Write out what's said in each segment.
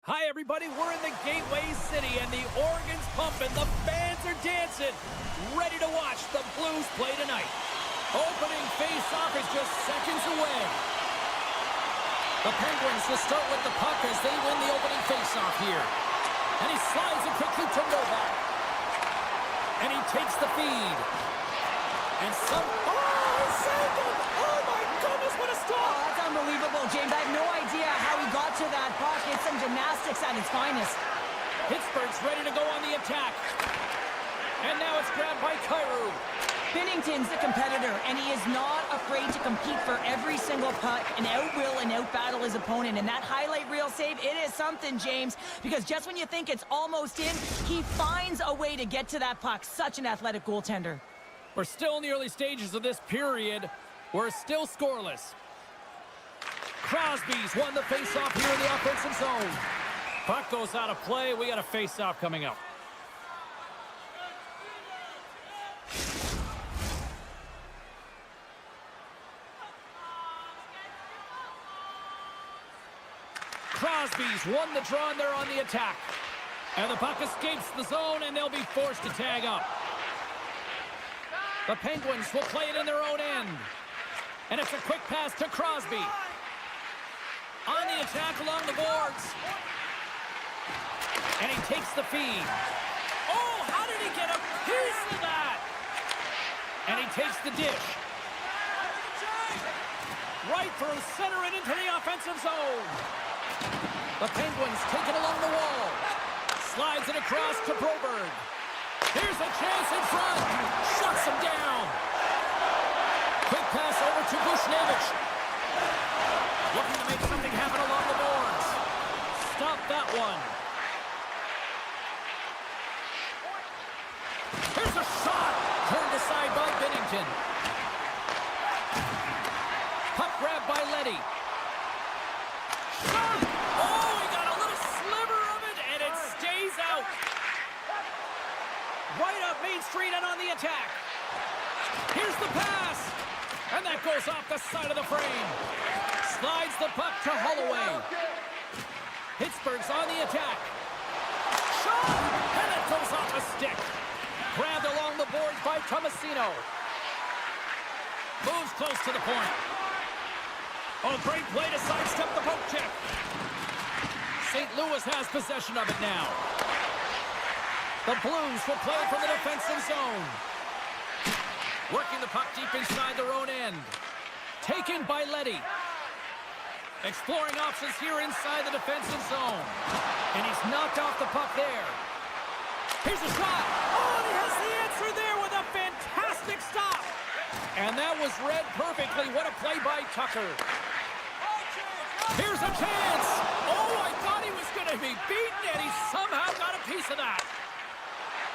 Hi, everybody. We're in the Gateway City, and the organ's pumping. The fans are dancing, ready to watch the Blues play tonight. Opening face-off is just seconds away. The Penguins will start with the puck as they win the opening face-off here. And he slides it quickly to Novak. And he takes the feed. And some... Oh, he saved it! Oh, my goodness, what a stop! Oh, that's unbelievable, James. I have no idea how he got to that puck. It's some gymnastics at its finest. Pittsburgh's ready to go on the attack. And now it's grabbed by Kyrou. Binnington's the competitor, and he is not afraid to compete for every single puck and out-will and out-battle his opponent. And that highlight reel save, it is something, James, because just when you think it's almost in, he finds a way to get to that puck. Such an athletic goaltender. We're still in the early stages of this period. We're still scoreless. Crosby's won the face-off here in the offensive zone. Puck goes out of play. We got a face-off coming up. Crosby's won the draw, and they're on the attack. And the puck escapes the zone, and they'll be forced to tag up. The Penguins will play it in their own end. And it's a quick pass to Crosby. On the attack along the boards. And he takes the feed. Oh, how did he get a piece of that? And he takes the dish. Right through center and into the offensive zone. The Penguins take it along the wall. Slides it across to Broberg. Here's a chance in front. Shuts him down. Quick pass over to Bushnevich. Looking to make something happen along the boards. Stop that one. Here's a shot. Turned aside by Binnington. Puck grabbed by Leddy. Shot! Oh, he got a little sliver of it, and it stays out. Right up Main Street and on the attack. Here's the pass. And that goes off the side of the frame. Slides the puck to Holloway. Pittsburgh's on the attack. Shot! And it goes off a stick. Grabbed along the boards by Tomasino. Moves close to the point. Oh, great play to sidestep the poke check. St. Louis has possession of it now. The Blues will play from the defensive zone. Working the puck deep inside their own end. Taken by Leddy. Exploring options here inside the defensive zone. And he's knocked off the puck there. Here's a shot. Oh, and he has the answer there with a fantastic stop. And that was read perfectly. What a play by Tucker. Here's a chance. Oh, I thought he was going to be beaten, and he somehow got a piece of that.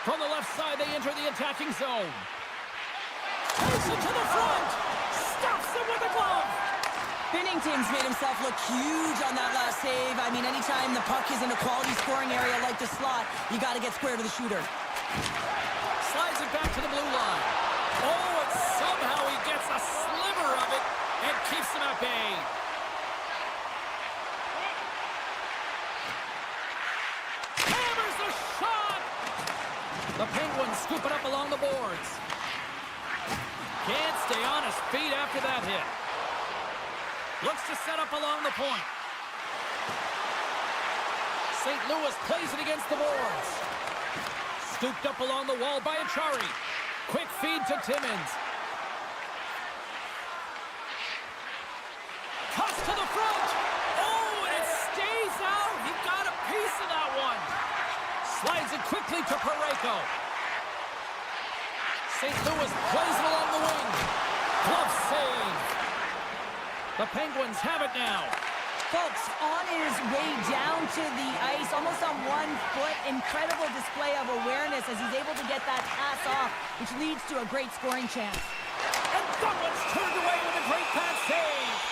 From the left side, they enter the attacking zone. Takes it to the front. Stops him with a glove. Binnington's made himself look huge on that last save. I mean, anytime the puck is in a quality scoring area like the slot, you got to get square to the shooter. Slides it back to the blue line. Oh, and somehow he gets a sliver of it and keeps him at bay. Hammers the shot. The Penguins scoop it up along the boards. Can't stay on his feet after that hit. Looks to set up along the point. St. Louis plays it against the boards. Scooped up along the wall by Achari. Quick feed to Timmins. Cuts to the front. Oh, and it stays out. He got a piece of that one. Slides it quickly to Parayko. St. Louis plays it along the wing. Glove save. The Penguins have it now. Folks, on his way down to the ice, almost on 1 foot, incredible display of awareness as he's able to get that pass off, which leads to a great scoring chance. And that one's turned away with a great pass save.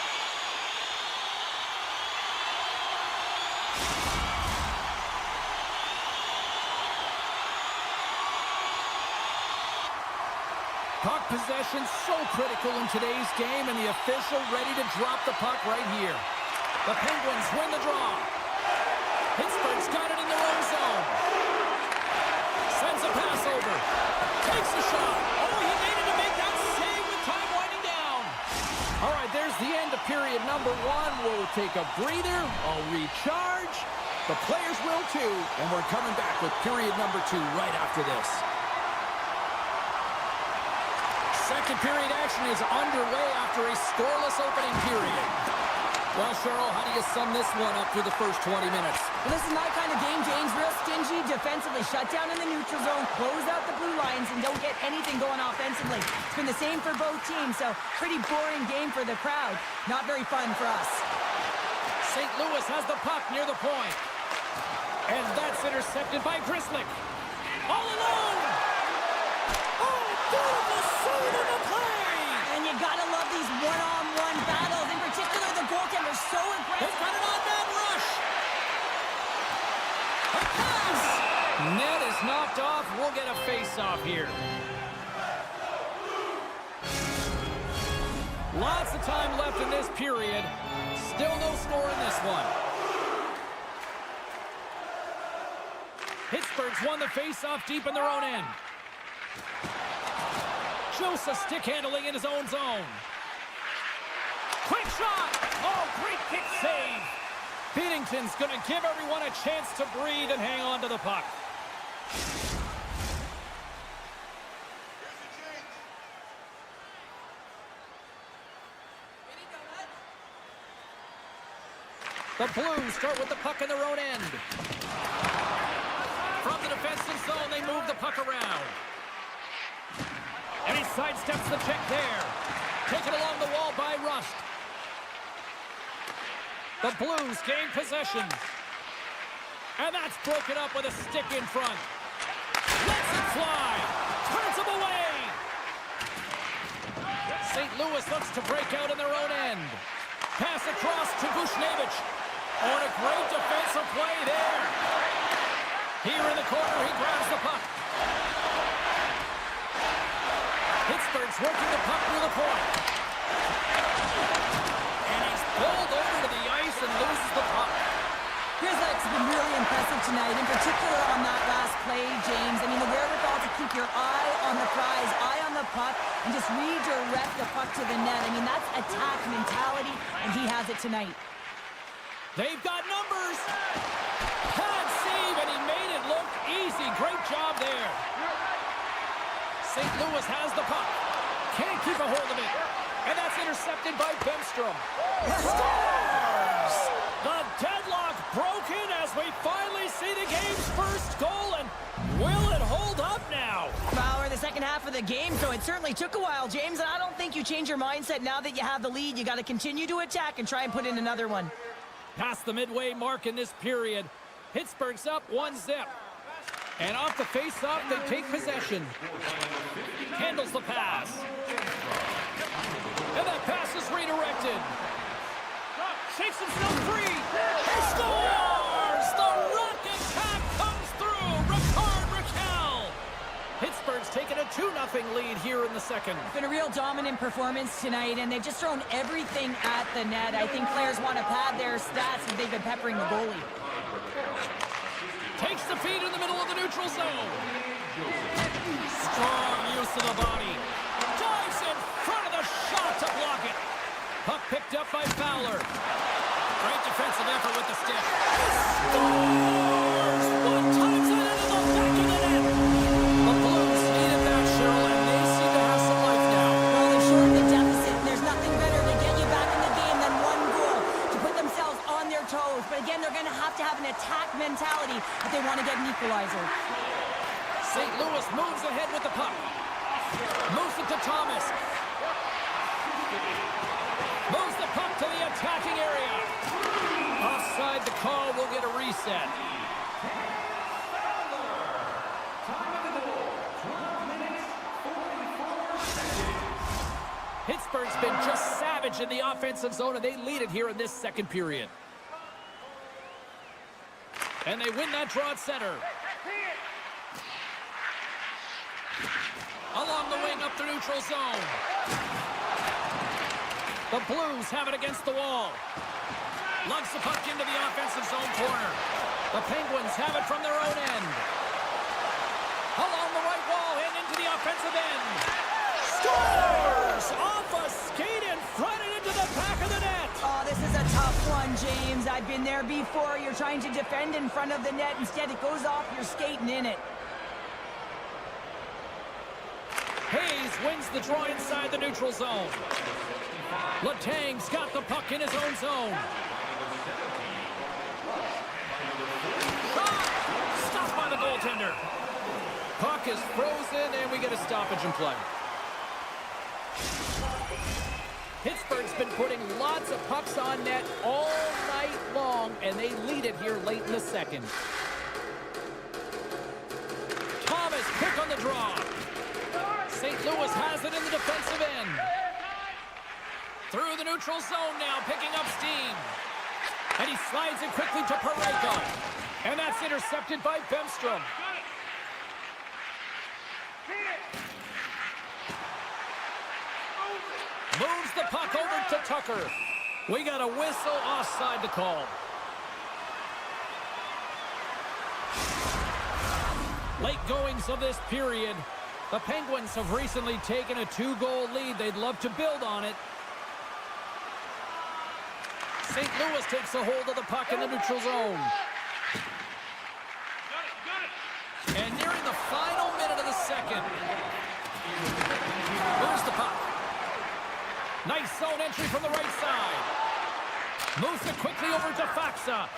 Puck possession so critical in today's game, and the official ready to drop the puck right here. The Penguins win the draw. Pittsburgh's got it in their own zone. Sends a pass over. Takes a shot. Oh, he needed to make that save with time winding down. All right, there's the end of period number 1. We'll take a breather. I'll recharge. The players will too. And we're coming back with period number 2 right after this. Second period action is underway after a scoreless opening period. Well, Cheryl, how do you sum this one up through the first 20 minutes? Well, this is my kind of game, James. Real stingy, defensively shut down in the neutral zone, close out the blue lines, and don't get anything going offensively. It's been the same for both teams, so pretty boring game for the crowd. Not very fun for us. St. Louis has the puck near the point. And that's intercepted by Grzelcyk. All alone! Oh, beautiful save on the play! And you gotta love these one-on-one battles. In particular, the goaltender's so aggressive. They've got an on-man rush! A pass! Net is knocked off. We'll get a face-off here. Lots of time left in this period. Still no score in this one. Pittsburgh's won the face-off deep in their own end. Joseph stick handling in his own zone. Quick shot! Oh, great kick save! Binnington's going to give everyone a chance to breathe and hang on to the puck. The Blues start with the puck in their own end. From the defensive zone, they move the puck around. And he sidesteps the check there. Taken along the wall by Rust. The Blues gain possession. And that's broken up with a stick in front. Lets it fly. Turns him away. St. Louis looks to break out in their own end. Pass across to Buchnevich. Oh, and a great defensive play there. Here in the corner, he grabs the puck. Pittsburgh's working the puck near the point. And he's pulled over to the ice and loses the puck. Grzelcyk's been really impressive tonight, in particular on that last play, James. I mean, the wherewithal to keep your eye on the prize, eye on the puck, and just redirect the puck to the net. I mean, that's attack mentality, and he has it tonight. They've got numbers. Pad save, and he made it look easy. Great job there. St. Louis has the puck. Can't keep a hold of it. And that's intercepted by Bemstrom. Scores! The deadlock broken as we finally see the game's first goal. And will it hold up now? Well, we're the second half of the game, so it certainly took a while, James. And I don't think you change your mindset now that you have the lead. You got to continue to attack and try and put in another one. Past the midway mark in this period. Pittsburgh's up 1-0. And off the face-off, they take possession. Handles the pass. And that pass is redirected. Shakes himself free. He scores! The Rock attack comes through. Ricard Raquel. Pittsburgh's taken a 2-0 lead here in the second. It's been a real dominant performance tonight, and they've just thrown everything at the net. I think players want to pad their stats, and they've been peppering the goalie. Takes the feed in the middle of the neutral zone. Strong use of the body. Dives in front of the shot to block it. Puck picked up by Fowler. Great defensive effort with the stick. Scores! One times it into the back of the net. The Blues needed that, Cheryl, and they seem to have some life now. Well, they've shortened the deficit, and there's nothing better to get you back in the game than one goal to put themselves on their toes. But again, they're going to have an attack mentality if they want to get an equalizer. St. Louis moves ahead with the puck. Moves it to Thomas. Moves the puck to the attacking area. Offside the call, will get a reset. Pittsburgh's been just savage in the offensive zone, and they lead it here in this second period. And they win that draw at center. Along the wing up the neutral zone. The Blues have it against the wall. Lugs the puck into the offensive zone corner. The Penguins have it from their own end. Along the right wall and into the offensive end. Scores! Off a skate in front and into the back of the net. Oh, this is a tough one, James. I've been there before. You're trying to defend in front of the net. Instead, it goes off. You're skating in it. Hayes wins the draw inside the neutral zone. Letang's got the puck in his own zone. Shot! Stopped by the goaltender. Puck is frozen, and we get a stoppage in play. Pittsburgh's been putting lots of pucks on net all night long, and they lead it here late in the second. Thomas quick on the draw. St. Louis has it in the defensive end. Through the neutral zone now, picking up steam. And he slides it quickly to Parayko. And that's intercepted by Bemstrom. Moves the puck over to Tucker. We got a whistle offside the call. Late goings of this period. The Penguins have recently taken a 2-goal lead. They'd love to build on it. St. Louis takes a hold of the puck in the neutral zone. And nearing the final minute of the second. Moves the puck. Nice zone entry from the right side. Moves it quickly over to Faxa.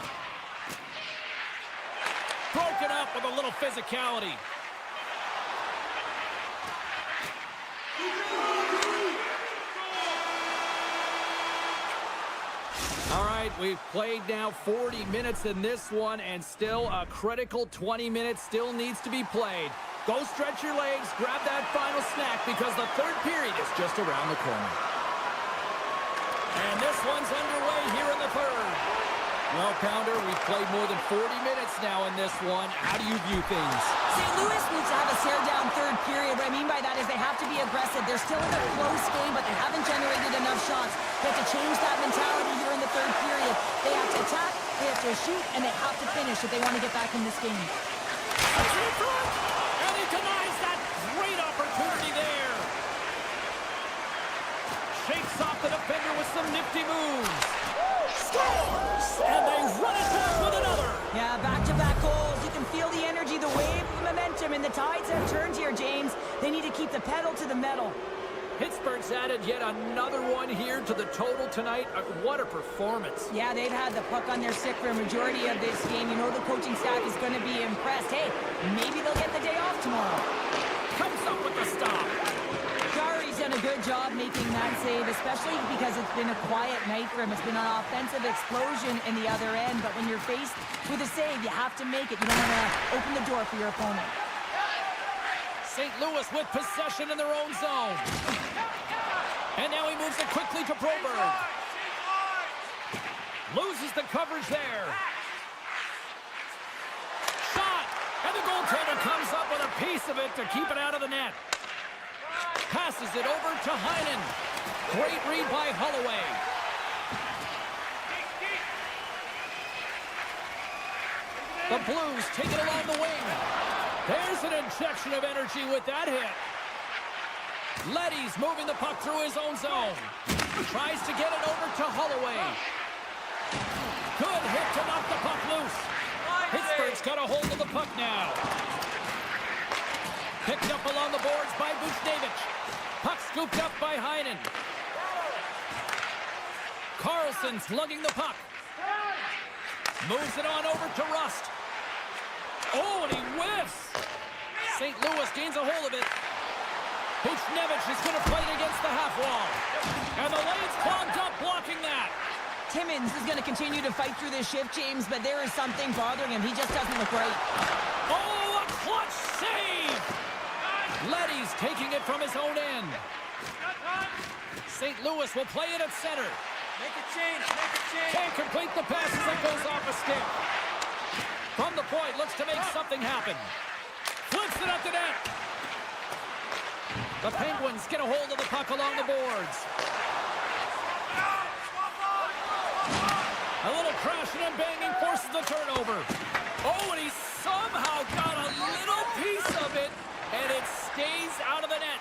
Broken up with a little physicality. All right, we've played now 40 minutes in this one, and still a critical 20 minutes still needs to be played. Go stretch your legs, grab that final snack, because the third period is just around the corner. And this one's underway here in the third. Well, Pounder, we've played more than 40 minutes now in this one. How do you view things? St. Louis needs to have a stare-down third period. What I mean by that is they have to be aggressive. They're still in a close game, but they haven't generated enough shots. They have to change that mentality here in the third period. They have to attack, they have to shoot, and they have to finish if they want to get back in this game. In front, and he denies that great opportunity there. Shakes off the defender with some nifty moves. Scores! And they run it back with another. Yeah, back-to-back goals. You can feel the energy, the wave, the momentum, and the tides have turned here, James. They need to keep the pedal to the metal. Pittsburgh's added yet another one here to the total tonight. What a performance. Yeah, they've had the puck on their stick for a majority of this game. You know the coaching staff is going to be impressed. Hey, maybe they'll get the day off tomorrow. Comes up with the stop. Jari's done a good job making that save, especially because it's been a quiet night for him. It's been an offensive explosion in the other end, but when you're faced with a save, you have to make it. You don't want to open the door for your opponent. St. Louis with possession in their own zone. And now he moves it quickly to Broberg. Loses the coverage there. Shot! And the goaltender comes up with a piece of it to keep it out of the net. Passes it over to Heinen. Great read by Holloway. The Blues take it along the wing. There's an injection of energy with that hit. Leddy's moving the puck through his own zone. Tries to get it over to Holloway. Good hit to knock the puck loose. Pittsburgh's got a hold of the puck now. Picked up along the boards by Buchnevich. Puck scooped up by Heinen. Carlson's lugging the puck. Moves it on over to Rust. Oh, and he whiffs. St. Louis gains a hold of it. Buchnevich is going to play it against the half wall. And the lane's clogged up blocking that. Timmins is going to continue to fight through this shift, James, but there is something bothering him. He just doesn't look right. Oh, a clutch save! Leddy's taking it from his own end. St. Louis will play it at center. Make a change, make a change. Can't complete the pass as it goes off a stick. From the point, looks to make something happen. Flips it up the net. The Penguins get a hold of the puck along the boards. A little crashing and banging forces the turnover. Oh, and he somehow got a little piece of it, and it stays out of the net.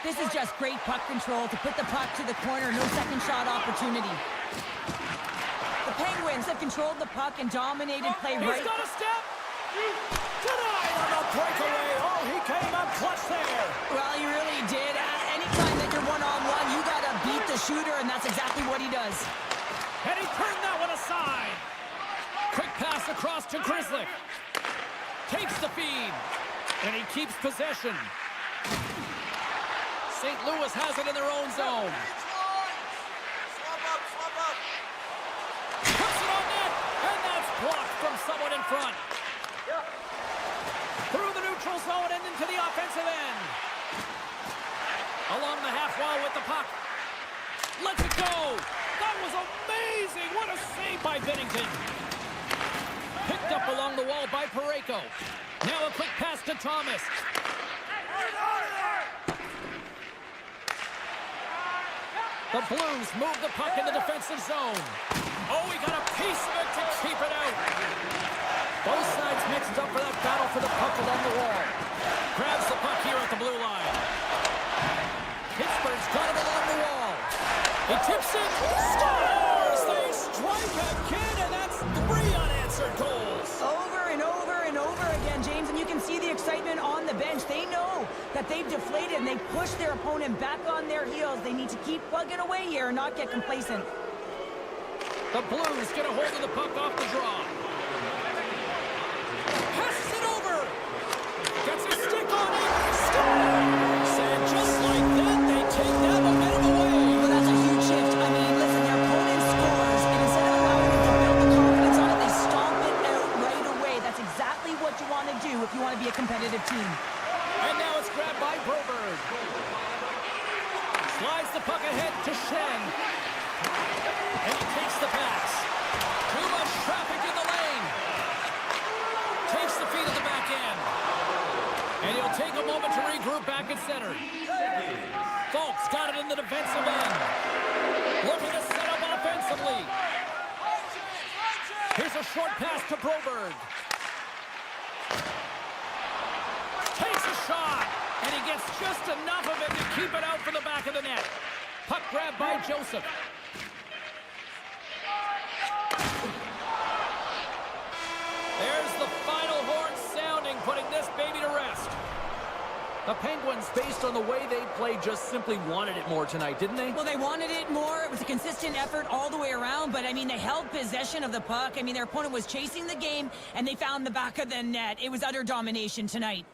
This is just great puck control to put the puck to the corner. No second shot opportunity. The Penguins have controlled the puck and dominated play right. He's got a step. Denied on the breakaway. Oh, he came up clutch there. Well, he really did. Anytime that you're one-on-one, you got to beat the shooter, and that's exactly what he does. And he turned that one aside. Quick pass across to Grizzly. Takes the feed. And he keeps possession. St. Louis has it in their own zone. Puts it on net. And that's blocked from someone in front. Through the neutral zone and into the offensive end. Along the half wall with the puck. Lets it go. That was amazing. What a save by Binnington. Picked up along the wall by Parayko. Now a quick pass to Thomas. The Blues move the puck in the defensive zone. Oh, he got a piece of it to keep it out. Both sides mixed up for that battle for the puck along the wall. Grabs the puck here at the blue line. Pittsburgh's got it along the wall. He tips it. Scores! They strike again, and that's 3 unanswered goals. Over and over and over again, James, and you can see the excitement on the bench. They know that they've deflated, and they push their opponent back on their heels. They need to keep plugging away here and not get complacent. The Blues get a hold of the puck off the draw. Passes it over. Gets a stick on it. Scores! And just like that, they take that momentum away. Well, that's a huge shift. I mean, listen, their opponent scores, and instead of allowing them to build the confidence on it, they stomp it out right away. That's exactly what you want to do if you want to be a competitive team. And now it's grabbed by Broberg. Slides the puck ahead to Shen. And he takes the pass. Too much traffic in the lane. Takes the feed at the back end. And he'll take a moment to regroup back at center. Folks got it in the defensive end. Looking to set up offensively. Here's a short pass to Broberg. Takes a shot. And he gets just enough of it to keep it out from the back of the net. Puck grabbed by Joseph. There's the final horn sounding, putting this baby to rest. The Penguins, based on the way they played, just simply wanted it more tonight, didn't they? Well, they wanted it more. It was a consistent effort all the way around, but, I mean, they held possession of the puck. I mean, their opponent was chasing the game, and they found the back of the net. It was utter domination tonight.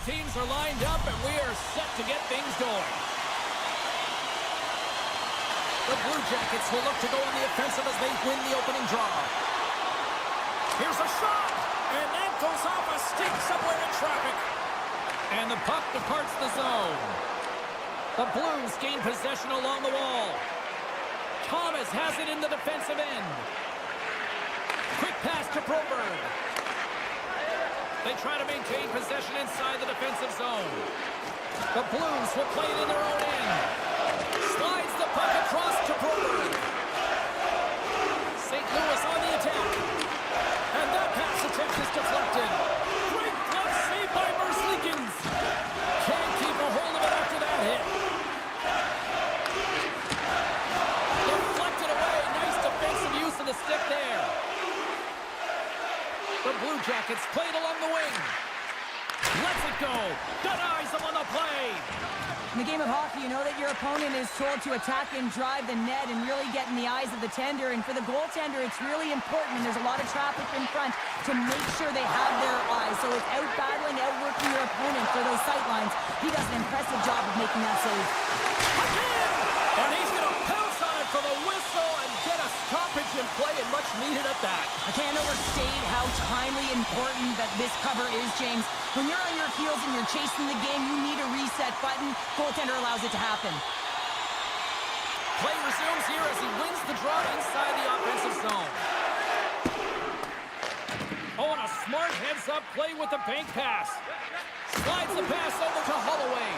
teams are lined up, and we are set to get things going. The Blue Jackets will look to go on the offensive as they win the opening draw. Here's a shot, and that goes off a stick somewhere in traffic. And the puck departs the zone. The Blues gain possession along the wall. Thomas has it in the defensive end. Quick pass to Broberg. They try to maintain possession inside the defensive zone. The Blues will play it in their own end. Slides the puck across to Broberg. St. Louis on the attack. And that pass attempt is deflected. Great glove save by Merzlikins. Can't keep a hold of it after that hit. Deflected away. Nice defensive use of the stick there. The Blue Jackets played along the wing. Lets it go. Denies them on the play. In the game of hockey, you know that your opponent is told to attack and drive the net and really get in the eyes of the tender. And for the goaltender, it's really important, and there's a lot of traffic in front, to make sure they have their eyes. So it's out-battling, outworking your opponent for those sight lines. He does an impressive job of making that save. Again! And he's going to pounce on it for the whistle and get a stoppage in play, and much needed at that. I can't overstate how timely important that this cover is, James. When you're on your heels and you're chasing the game, you need a reset button. Goaltender allows it to happen. Play resumes here as he wins the draw inside the offensive zone. Oh, and a smart heads-up play with the bank pass. Slides the pass over to Holloway.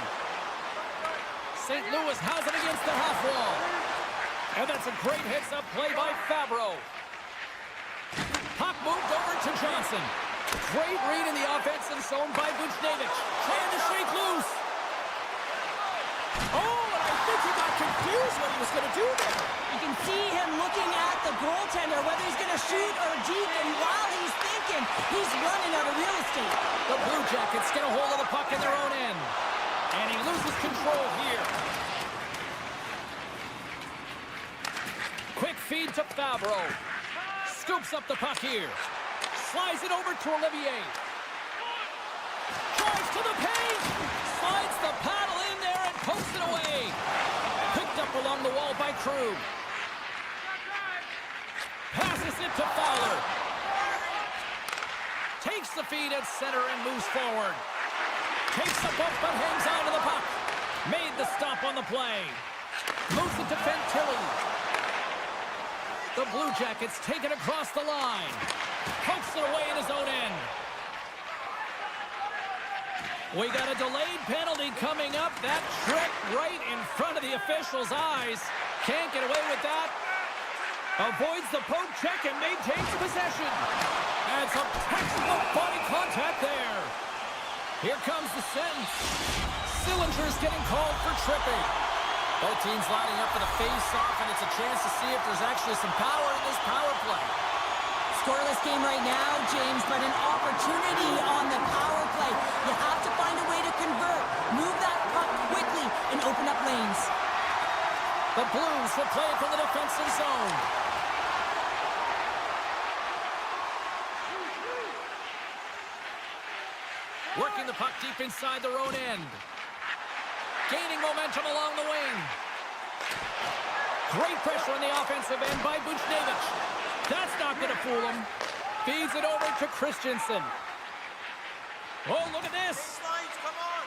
St. Louis has it against the half wall. And that's a great heads-up play by Fabro. Puck moved over to Johnson. Great read in the offensive zone by Buchnevich. Trying to shake loose. Oh, and I think he got confused what he was going to do there. You can see him looking at the goaltender, whether he's going to shoot or deep, and while he's thinking, he's running out of real estate. The Blue Jackets get a hold of the puck in their own end. And he loses control here. Quick feed to Fabro. Scoops up the puck here. Slides it over to Olivier. Drives to the paint. Slides the paddle in there and pokes it away. Picked up along the wall by Krug. Passes it to Fowler. Takes the feed at center and moves forward. Takes a bump but hangs on to the puck. Made the stop on the play. Moves it to Fantilli. The Blue Jackets take it across the line. Pokes it away in his own end. We got a delayed penalty coming up. That trick right in front of the official's eyes. Can't get away with that. Avoids the poke check and maintains possession. And some textbook body contact there. Here comes the sentence. Sillinger's getting called for tripping. Both teams lining up for the face-off, and it's a chance to see if there's actually some power in this power play. Scoreless game right now, James, but an opportunity on the power play. You have to find a way to convert. Move that puck quickly and open up lanes. The Blues will play it from the defensive zone. Working the puck deep inside their own end. Gaining momentum along the wing. Great pressure on the offensive end by Buchnevich. That's not going to fool him. Feeds it over to Christensen. Oh, look at this. Come on.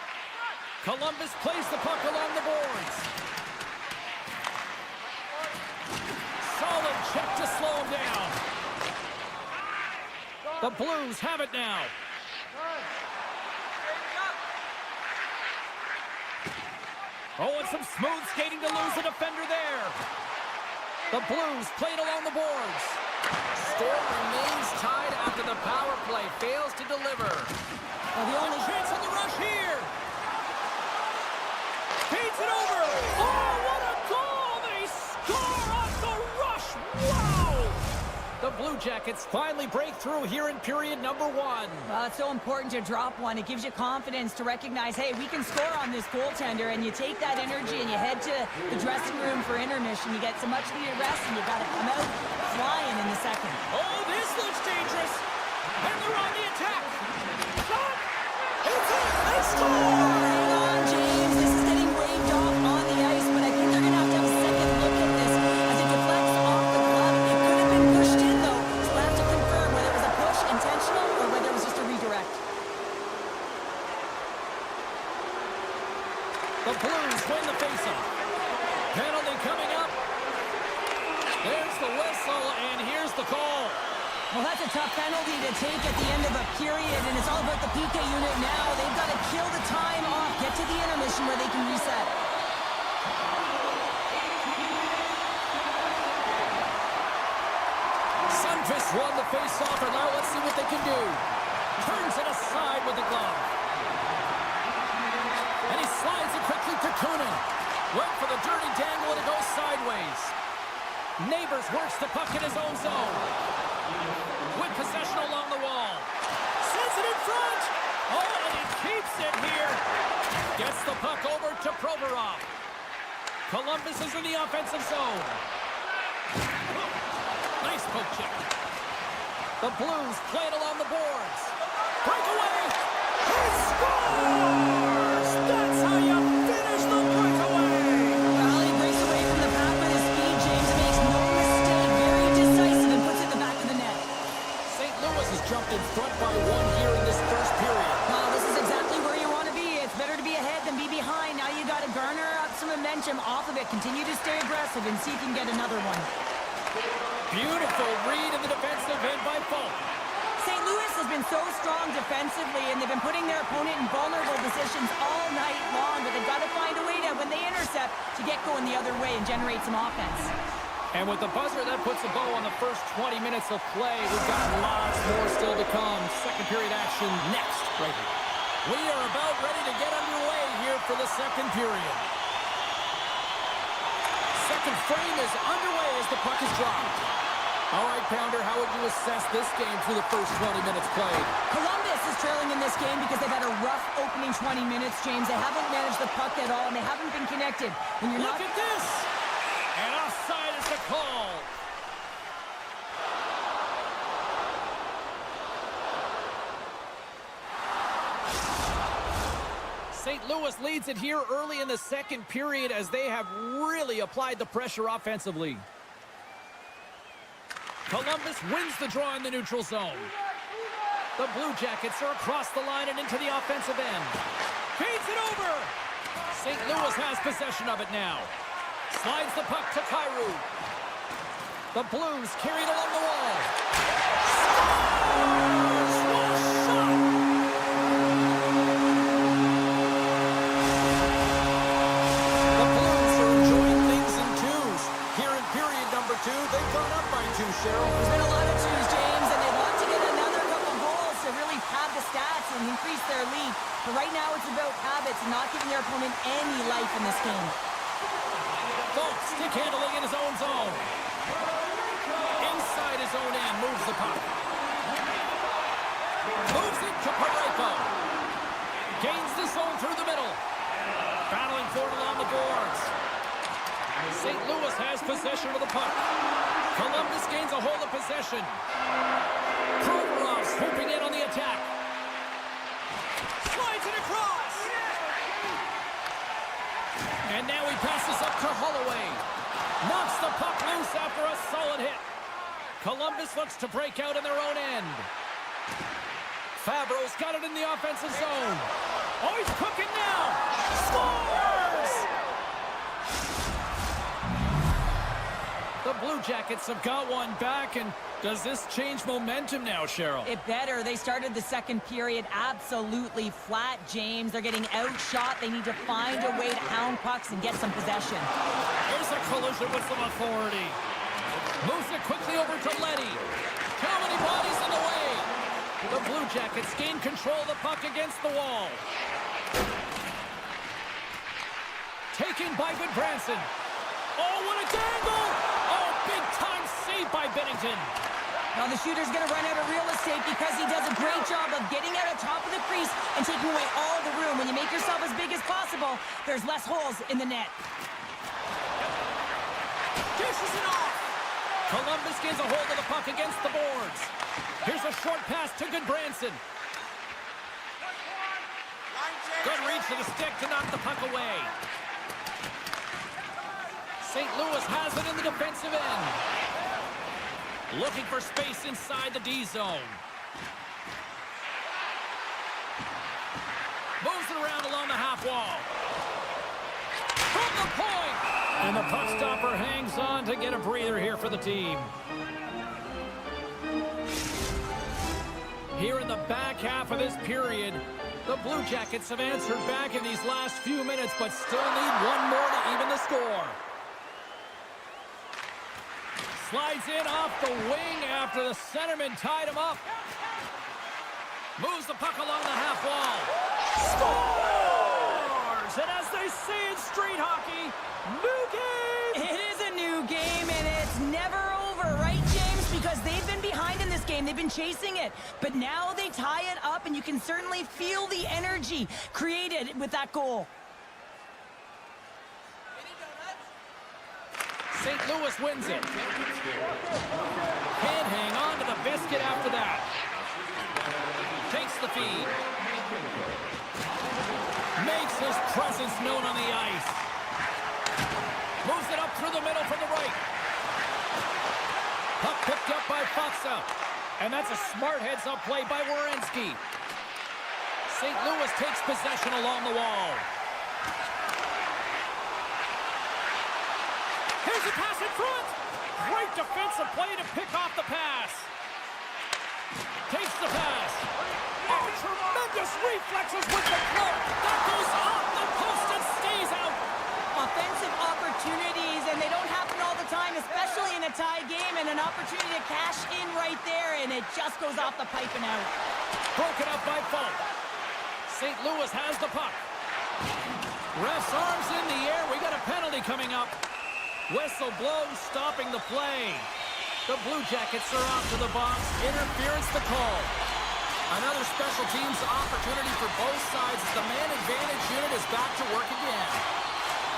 Columbus plays the puck along the boards. Solid check to slow him down. The Blues have it now. Oh, and some smooth skating to lose a defender there. The Blues played along the boards. Score remains tied after the power play fails to deliver. Well, the only chance on the rush here. Feeds it over. Oh, what a goal! They score on the rush. Wow! The Blue Jackets finally break through here in period number 1. Well, it's so important to drop one. It gives you confidence to recognize, hey, we can score on this goaltender, and you take that energy and you head to the dressing room for intermission. You get some much-needed rest, and you got to come out flying in the second. Oh, this looks dangerous. And they're on the attack. Shot! It's They score! Hang on, James. This is getting waved off on the ice, but I think they're going to have a second look at this as it deflects off the glove. It could have been pushed in, though, so we'll have to confirm whether it was a push intentional or whether it was just a redirect. The Blues win the faceoff. Penalty coming up. There's the whistle, and here's the call. Well, that's a tough penalty to take at the end of a period, and it's all about the PK unit now. They've got to kill the time off, get to the intermission where they can reset. Sundqvist won the faceoff, and now let's see what they can do. Turns it aside with the glove. And he slides it quickly to Kunin. Went for the dirty dangle, and it goes sideways. Neighbors works the puck in his own zone. With possession along the wall. Sends it in front. Oh, and he keeps it here. Gets the puck over to Provorov. Columbus is in the offensive zone. Nice poke check. The Blues play it along the boards. Breakaway. He scores! That's how you finish the breakaway. Well, he breaks away from the pack with his speed. James makes no mistake. Very decisive and puts it in the back of the net. St. Louis has jumped in front by one here in this first period. Well, this is exactly where you want to be. It's better to be ahead than be behind. Now you got to garner up some momentum off of it. Continue to stay aggressive and see if you can get another one. Beautiful read in the defensive end by Falk. St. Louis has been so strong defensively, and they've been putting their opponent in vulnerable positions all night long, but they've got to find a way to, when they intercept, to get going the other way and generate some offense. And with the buzzer, that puts a bow on the first 20 minutes of play. We've got lots more still to come. Second period action next, right here. We are about ready to get underway here for the second period. Second frame is underway as the puck is dropped. All right, Pounder, how would you assess this game through the first 20 minutes played? Columbus is trailing in this game because they've had a rough opening 20 minutes, James. They haven't managed the puck at all, and they haven't been connected. When you're Look at this! And offside is the call. St. Louis leads it here early in the second period as they have really applied the pressure offensively. Columbus wins the draw in the neutral zone. The Blue Jackets are across the line and into the offensive end. Feeds it over! St. Louis has possession of it now. Slides the puck to Kyrou. The Blues carry it along the wall. Scores! What a shot! The Blues are enjoying things in twos. Here in period number 2, they've gone up by 2, Cheryl. There's been a lot of twos, James, and they want to get another couple goals to really pad the stats and increase their lead. But right now it's about habits and not giving their opponent any life in this game. Falk stick handling in his own zone. Inside his own end, moves the puck. Moves it to Parayko. Gains the zone through the middle. Battling for it along the boards. St. Louis has possession of the puck. Columbus gains a hold of possession. Provorov swooping in on the attack. Slides it across. And now he passes up to Holloway. Knocks the puck loose after a solid hit. Columbus looks to break out in their own end. Fabro's got it in the offensive zone. Oh, he's cooking now. Scores! The Blue Jackets have got one back, and does this change momentum now, Cheryl? It better. They started the second period absolutely flat, James. They're getting outshot. They need to find a way to hound pucks and get some possession. Here's a collision with some authority. Moves it quickly over to Letty. How many bodies in the way? The Blue Jackets gain control of the puck against the wall. Taken by Goodbranson. Oh, what a dangle! Oh, big-time save by Bennington. Now the shooter's going to run out of real estate because he does a great job of getting out of top of the crease and taking away all the room. When you make yourself as big as possible, there's less holes in the net. Dishes it off. Columbus gains a hold of the puck against the boards. Here's a short pass to Goodbranson. Good reach to the stick to knock the puck away. St. Louis has it in the defensive end. Looking for space inside the D zone. Moves it around along the half wall. From the point! And the puck stopper hangs on to get a breather here for the team. Here in the back half of this period, the Blue Jackets have answered back in these last few minutes, but still need one more to even the score. Slides in off the wing after the centerman tied him up. Moves the puck along the half wall. Scores! And as they say in street hockey, new game! It is a new game, and it's never over, right, James? Because they've been behind in this game. They've been chasing it. But now they tie it up, and you can certainly feel the energy created with that goal. St. Louis wins it. Can't hang on to the biscuit after that. Takes the feed. Makes his presence known on the ice. Moves it up through the middle from the right. Puck picked up by Foxa. And that's a smart heads-up play by Werenski. St. Louis takes possession along the wall. Here's a pass in front. Great defensive play to pick off the pass. Takes the pass. Oh, tremendous reflexes with the glove. That goes off the post and stays out. Offensive opportunities, and they don't happen all the time, especially in a tie game, and an opportunity to cash in right there, and it just goes off the pipe and out. Broken up by Falk. St. Louis has the puck. Ref's arms in the air. We got a penalty coming up. Whistle blows, stopping the play. The Blue Jackets are off to the box. Interference the call. Another special teams opportunity for both sides as the man advantage unit is back to work again.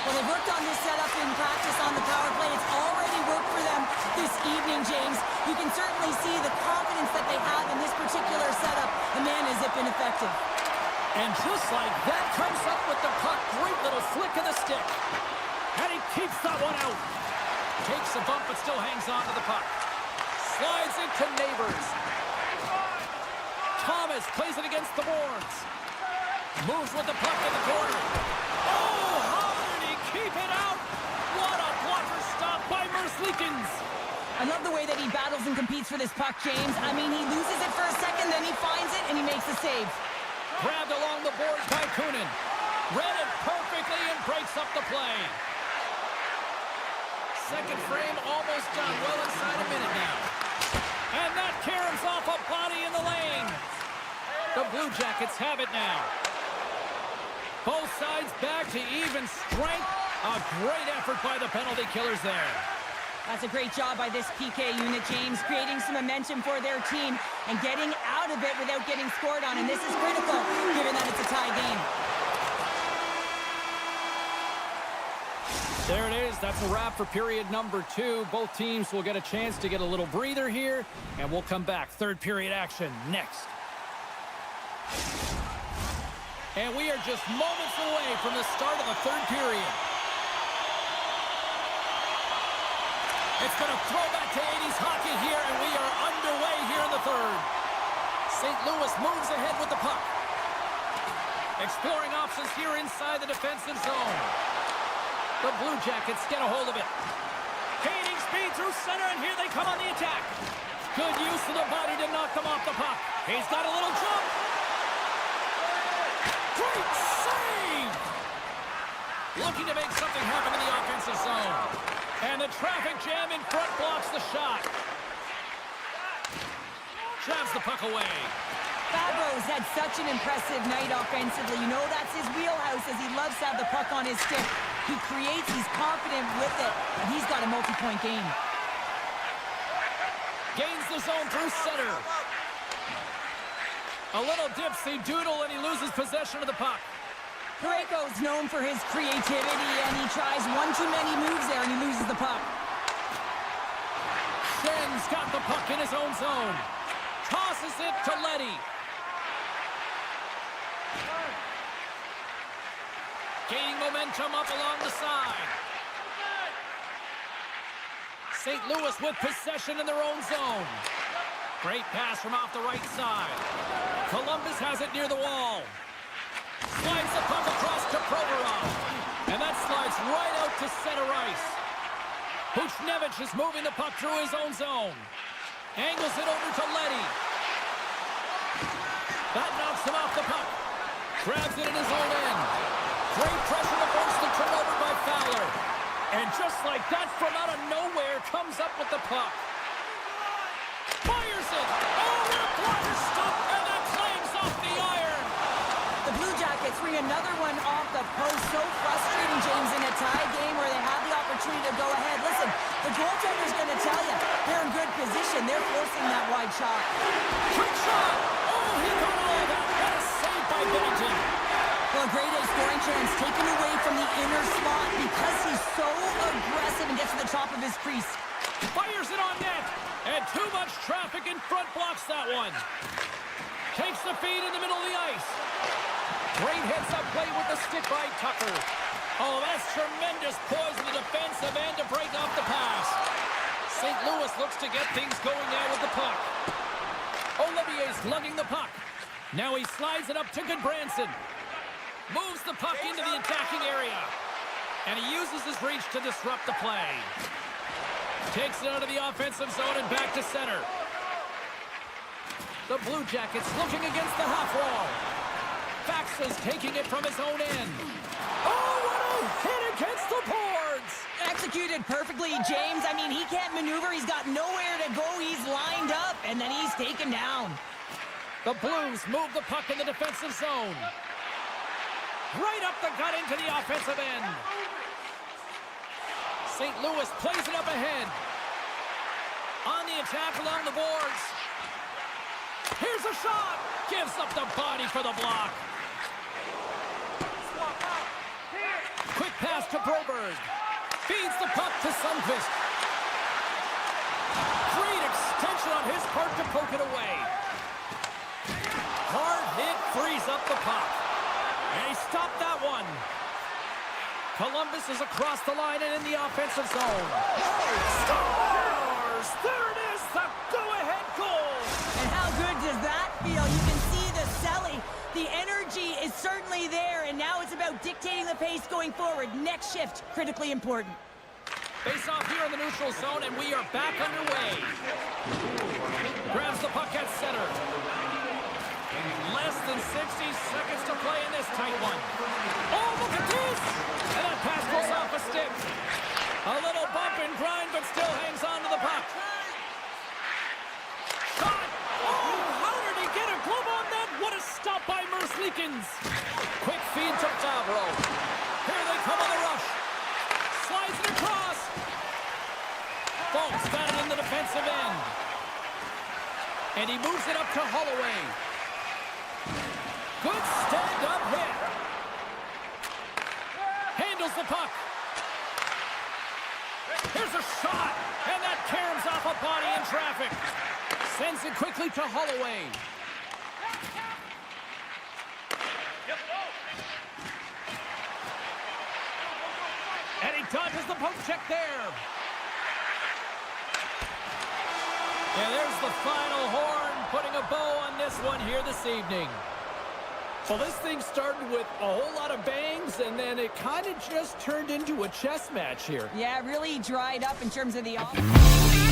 Well, they've worked on this setup in practice on the power play. It's already worked for them this evening, James. You can certainly see the confidence that they have in this particular setup. And man, has it been effective. And just like that comes up with the puck. Great little flick of the stick. And he keeps that one out. Takes a bump but still hangs on to the puck. Slides into Neighbors. Thomas plays it against the boards. Moves with the puck in the corner. Oh, how did he keep it out? What a blocker stop by Merzlikins. I love the way that he battles and competes for this puck, James. I mean, he loses it for a second, then he finds it, and he makes the save. Grabbed along the boards by Kunin. Read it perfectly and breaks up the play. Second frame almost done. Well inside a minute now. And that caroms off a body in the lane. The Blue Jackets have it now. Both sides back to even strength. A great effort by the penalty killers there. That's a great job by this PK unit, James, creating some momentum for their team and getting out of it without getting scored on. And this is critical, given that it's a tie game. There it is. That's a wrap for period number 2. Both teams will get a chance to get a little breather here, and we'll come back. Third period action next. And we are just moments away from the start of the third period. It's been a throwback to 80s hockey here, and we are underway here in the third. St. Louis moves ahead with the puck. Exploring options here inside the defensive zone. The Blue Jackets get a hold of it. Gaining speed through center, and here they come on the attack. Good use of the body to knock them off the puck. He's got a little jump. Great save! Looking to make something happen in the offensive zone. And the traffic jam in front blocks the shot. Shoves the puck away. Fabro's had such an impressive night offensively. You know that's his wheelhouse, as he loves to have the puck on his stick. He creates, he's confident with it, and he's got a multi-point game. Gains the zone through center. A little dipsy doodle, and he loses possession of the puck. Parayko's known for his creativity, and he tries one too many moves there, and he loses the puck. Schen's got the puck in his own zone. Tosses it to Leddy. Gaining momentum up along the side. St. Louis with possession in their own zone. Great pass from off the right side. Columbus has it near the wall. Slides the puck across to Provorov. And that slides right out to center ice. Buchnevich is moving the puck through his own zone. Angles it over to Leddy. That knocks him off the puck. Grabs it in his own end. Great pressure to force the turnover by Fowler. And just like that, from out of nowhere, comes up with the puck. Fires it. Oh, their blocker stop, and that clangs off the iron. The Blue Jackets ring another one off the post. So frustrating, James, in a tie game where they have the opportunity to go ahead. Listen, the goaltender's going to tell you they're in good position. They're forcing that wide shot. Quick shot. Oh, he got all of that. What a save by Bennington. Well, a grade A scoring chance taken away from the inner slot because he's so aggressive and gets to the top of his crease. Fires it on net. And too much traffic in front blocks that one. Takes the feed in the middle of the ice. Great heads-up play with the stick by Tucker. Oh, that's tremendous poise in the defensive end to break off the pass. St. Louis looks to get things going now with the puck. Olivier's lugging the puck. Now he slides it up to Goodbranson. Moves the puck into the attacking area. And he uses his reach to disrupt the play. Takes it out of the offensive zone and back to center. The Blue Jackets looking against the half wall. Faxa's taking it from his own end. Oh, what a hit against the boards! Executed perfectly, James. I mean, he can't maneuver. He's got nowhere to go. He's lined up, and then he's taken down. The Blues move the puck in the defensive zone. Right up the gut into the offensive end. St. Louis plays it up ahead. On the attack along the boards. Here's a shot. Gives up the body for the block. Quick pass to Broberg. Feeds the puck to Sundqvist. Great extension on his part to poke it away. Hard hit frees up the puck. And he stopped that one. Columbus is across the line and in the offensive zone. Scores! There it is, the go-ahead goal! And how good does that feel? You can see the selling. The energy is certainly there, and now it's about dictating the pace going forward. Next shift, critically important. Face off here in the neutral zone, and we are back underway. Grabs the puck at center. Less than 60 seconds to play in this tight one. Oh, look at this! And that pass goes off a stick. A little bump and grind, but still hangs on to the puck. Shot! Oh, how did he get a glove on that? What a stop by Merzlikins. Quick feed to Favreau. Here they come on the rush. Slides it across. Folks got it in the defensive end. And he moves it up to Holloway. Good stand-up hit. Handles the puck. Here's a shot. And that caroms off a body in traffic. Sends it quickly to Holloway. And he dodges the poke check there. And there's the final horn, putting a bow on this one here this evening. Well, this thing started with a whole lot of bangs, and then it kind of just turned into a chess match here. Yeah, it really dried up in terms of the offense.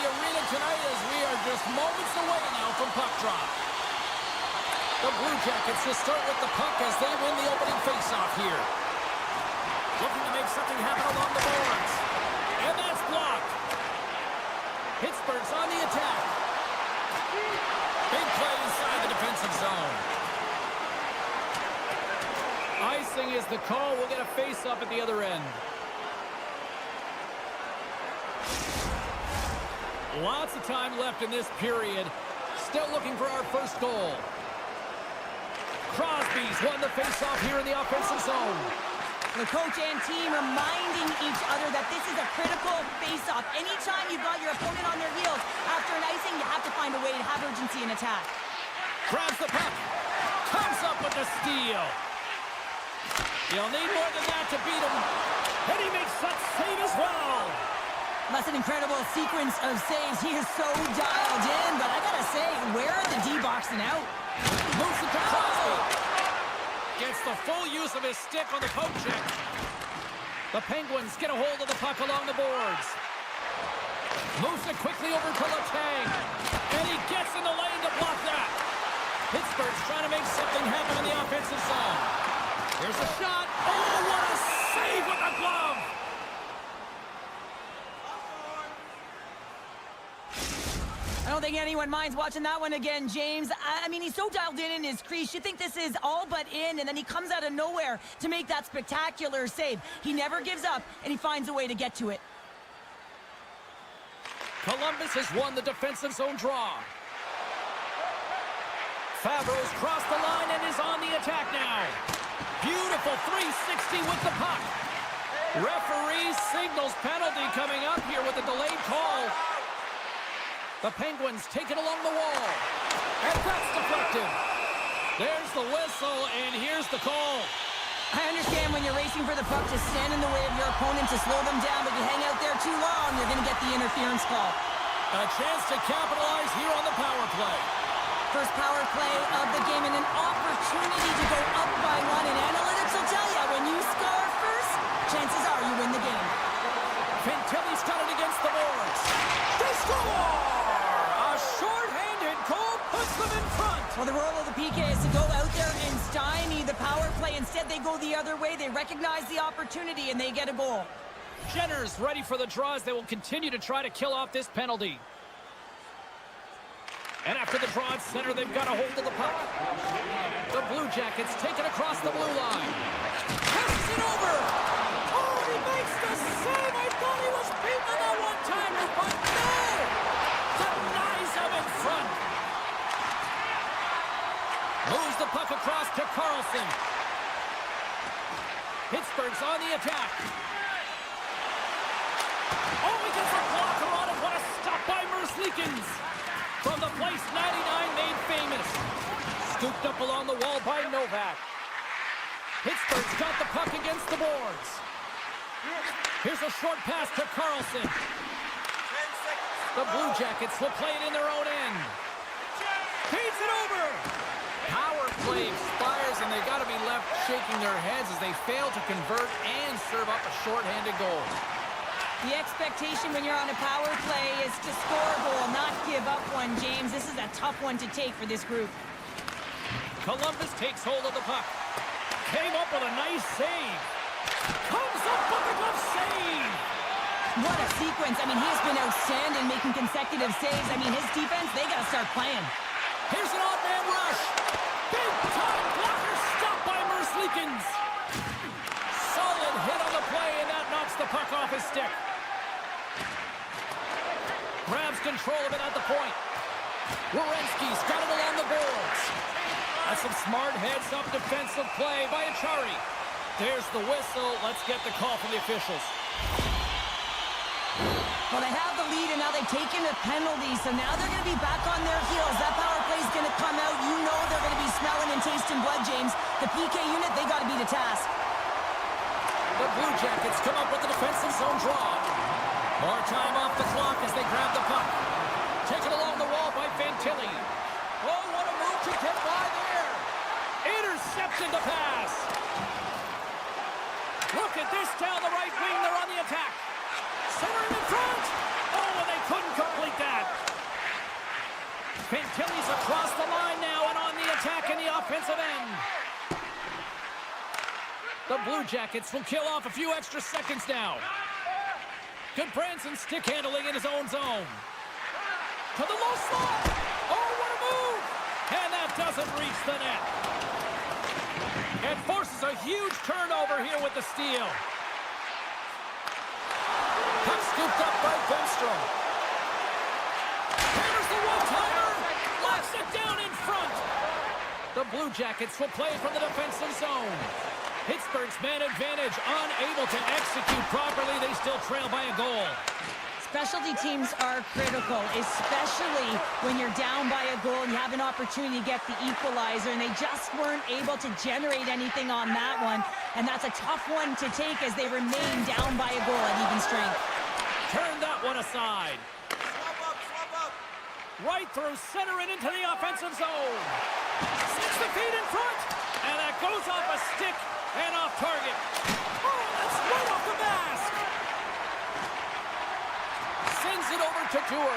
arena tonight as we are just moments away now from puck drop. The Blue Jackets to start with the puck as they win the opening faceoff here. Looking to make something happen along the boards. And that's blocked. Pittsburgh's on the attack. Big play inside the defensive zone. Icing is the call. We'll get a face-up at the other end. Lots of time left in this period. Still looking for our first goal. Crosby's won the face-off here in the offensive zone. The coach and team reminding each other that this is a critical face-off. Anytime you've got your opponent on their heels, after an icing, you have to find a way to have urgency in attack. Grabs the puck. Comes up with the steal. You'll need more than that to beat him. And he makes that save as well. That's an incredible sequence of saves. He is so dialed in, but I gotta say, where are the D-boxing out? Moves it to Crosby. Gets the full use of his stick on the poke check. The Penguins get a hold of the puck along the boards. Moves it quickly over to Letang. And he gets in the lane to block that. Pittsburgh's trying to make something happen in the offensive zone. Here's a shot. Oh, what a save with the glove. I don't think anyone minds watching that one again, James. I mean, he's so dialed in his crease. You think this is all but in, and then he comes out of nowhere to make that spectacular save. He never gives up, and he finds a way to get to it. Columbus has won the defensive zone draw. Favreau's crossed the line and is on the attack now. Beautiful 360 with the puck. Referee signals penalty coming up here with a delayed call. The Penguins take it along the wall. And that's deflected. There's the whistle, and here's the call. I understand when you're racing for the puck to stand in the way of your opponent to slow them down, but you hang out there too long, you're going to get the interference call. A chance to capitalize here on the power play. First power play of the game and an opportunity to go up by one, and analytics will tell you when you score first, chances are you win the game. Fantilli's got it against the boards. They score! A short-handed goal puts them in front. Well, the role of the PK is to go out there and stymie the power play. Instead, they go the other way. They recognize the opportunity, and they get a goal. Jenner's ready for the draws. They will continue to try to kill off this penalty. And after the draw at center, they've got a hold of the puck. The Blue Jackets take it across the blue line. Passes it over. Oh, he makes the save. I thought he was beaten on that one-timer, but no! Denies him in front. Moves the puck across to Carlson. Pittsburgh's on the attack. Oh, he gets a blocker on it. What a stop by Merzlikins. From the place 99 made famous. Scooped up along the wall by Novak. Pittsburgh's got the puck against the boards. Here's a short pass to Carlson. The Blue Jackets will play it in their own end. Feeds it over. Power play expires, and they've got to be left shaking their heads as they fail to convert and serve up a shorthanded goal. The expectation when you're on a power play is to score a goal, not give up one, James. This is a tough one to take for this group. Columbus takes hold of the puck. Came up with a nice save. Comes up with a glove save. What a sequence. I mean, he has been outstanding making consecutive saves. I mean, his defense, they got to start playing. Here's an odd man rush. Big time blocker stopped by Merzlikins. Solid hit on the play, and that knocks the puck off his stick. Grabs control of it at the point. Werenski's got it along the boards. That's some smart heads-up defensive play by Achari. There's the whistle. Let's get the call from the officials. Well, they have the lead, and now they've taken a penalty, so now they're going to be back on their heels. That power play is going to come out. You know they're going to be smelling and tasting blood, James. The PK unit, they got to be the task. The Blue Jackets come up with the defensive zone draw. More time off the clock as they grab the puck. Taken along the wall by Fantilli. Oh, what a move to get by there. Intercepted the pass. Look at this down the right wing. They're on the attack. Centering in front. Oh, and they couldn't complete that. Fantilli's across the line now and on the attack in the offensive end. The Blue Jackets will kill off a few extra seconds now. Good Branson stick handling in his own zone. To the low slot. Oh, what a move! And that doesn't reach the net. It forces a huge turnover here with the steal. Puck scooped up by Benstrom. Here's the one-timer. Locks it down in front. The Blue Jackets will play from the defensive zone. Pittsburgh's man advantage, unable to execute properly. They still trail by a goal. Specialty teams are critical, especially when you're down by a goal and you have an opportunity to get the equalizer, and they just weren't able to generate anything on that one. And that's a tough one to take as they remain down by a goal at even strength. Turn that one aside. Swap up. Right through center and into the offensive zone. 60 feet in front. And that goes off a stick and off target. Oh, that's right off the mask. Sends it over to Tour.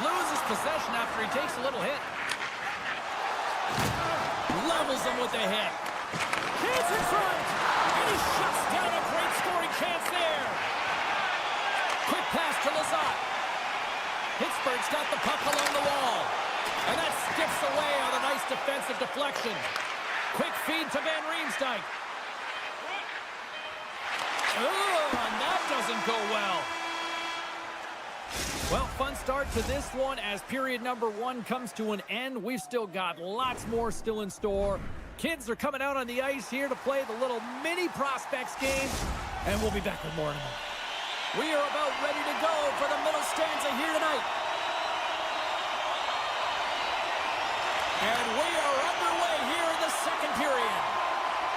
Loses possession after he takes a little hit. Levels him with the hit. Chance in front. And he shuts down a great scoring chance there. Quick pass to Lazat. Pittsburgh's got the puck along the wall. And that skips away on a nice defensive deflection. Quick feed to Van Riemsdyk. Oh, and that doesn't go well. Well, fun start to this one as period number 1 comes to an end. We've still got lots more still in store. Kids are coming out on the ice here to play the little mini prospects game, and we'll be back with more in a moment. We are about ready to go for the middle stanza here tonight. And we are underway here in the second period.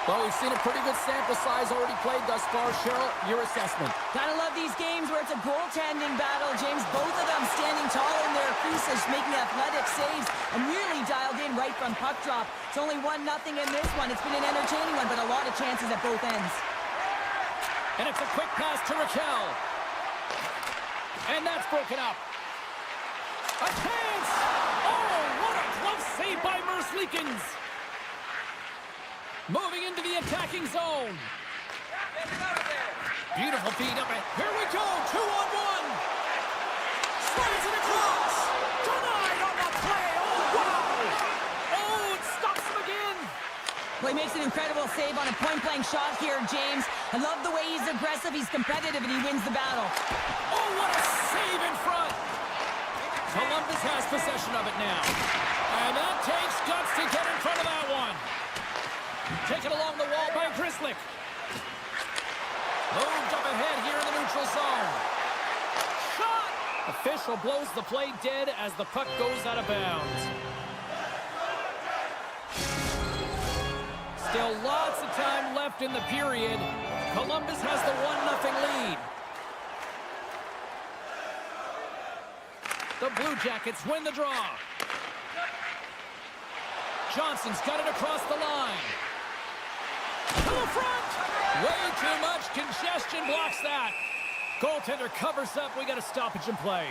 Well, we've seen a pretty good sample size already played thus far. Cheryl, your assessment. Gotta love these games where it's a goaltending battle, James. Both of them standing tall in their creases, making athletic saves, and really dialed in right from puck drop. It's only 1-0 in this one. It's been an entertaining one, but a lot of chances at both ends. And it's a quick pass to Raquel. And that's broken up. A chance! Oh, what a glove save by Merzlikins. Moving into the attacking zone. Get it out of there. Beautiful feed up. Here we go. 2-on-1. Slides it across. Denied on the play. Oh, wow. Oh, it stops him again. Well, he makes an incredible save on a point-blank shot here, James. I love the way he's aggressive, he's competitive, and he wins the battle. Oh, what a save in front. Columbus has possession of it now. And that takes guts to get in front of that one. Taken along the wall by Grislick. Moved up ahead here in the neutral zone. Shot! Official blows the play dead as the puck goes out of bounds. Still lots of time left in the period. Columbus has the 1-0 lead. The Blue Jackets win the draw. Johnson's got it across the line. To the front! Way too much congestion blocks that. Goaltender covers up. We got a stoppage in play.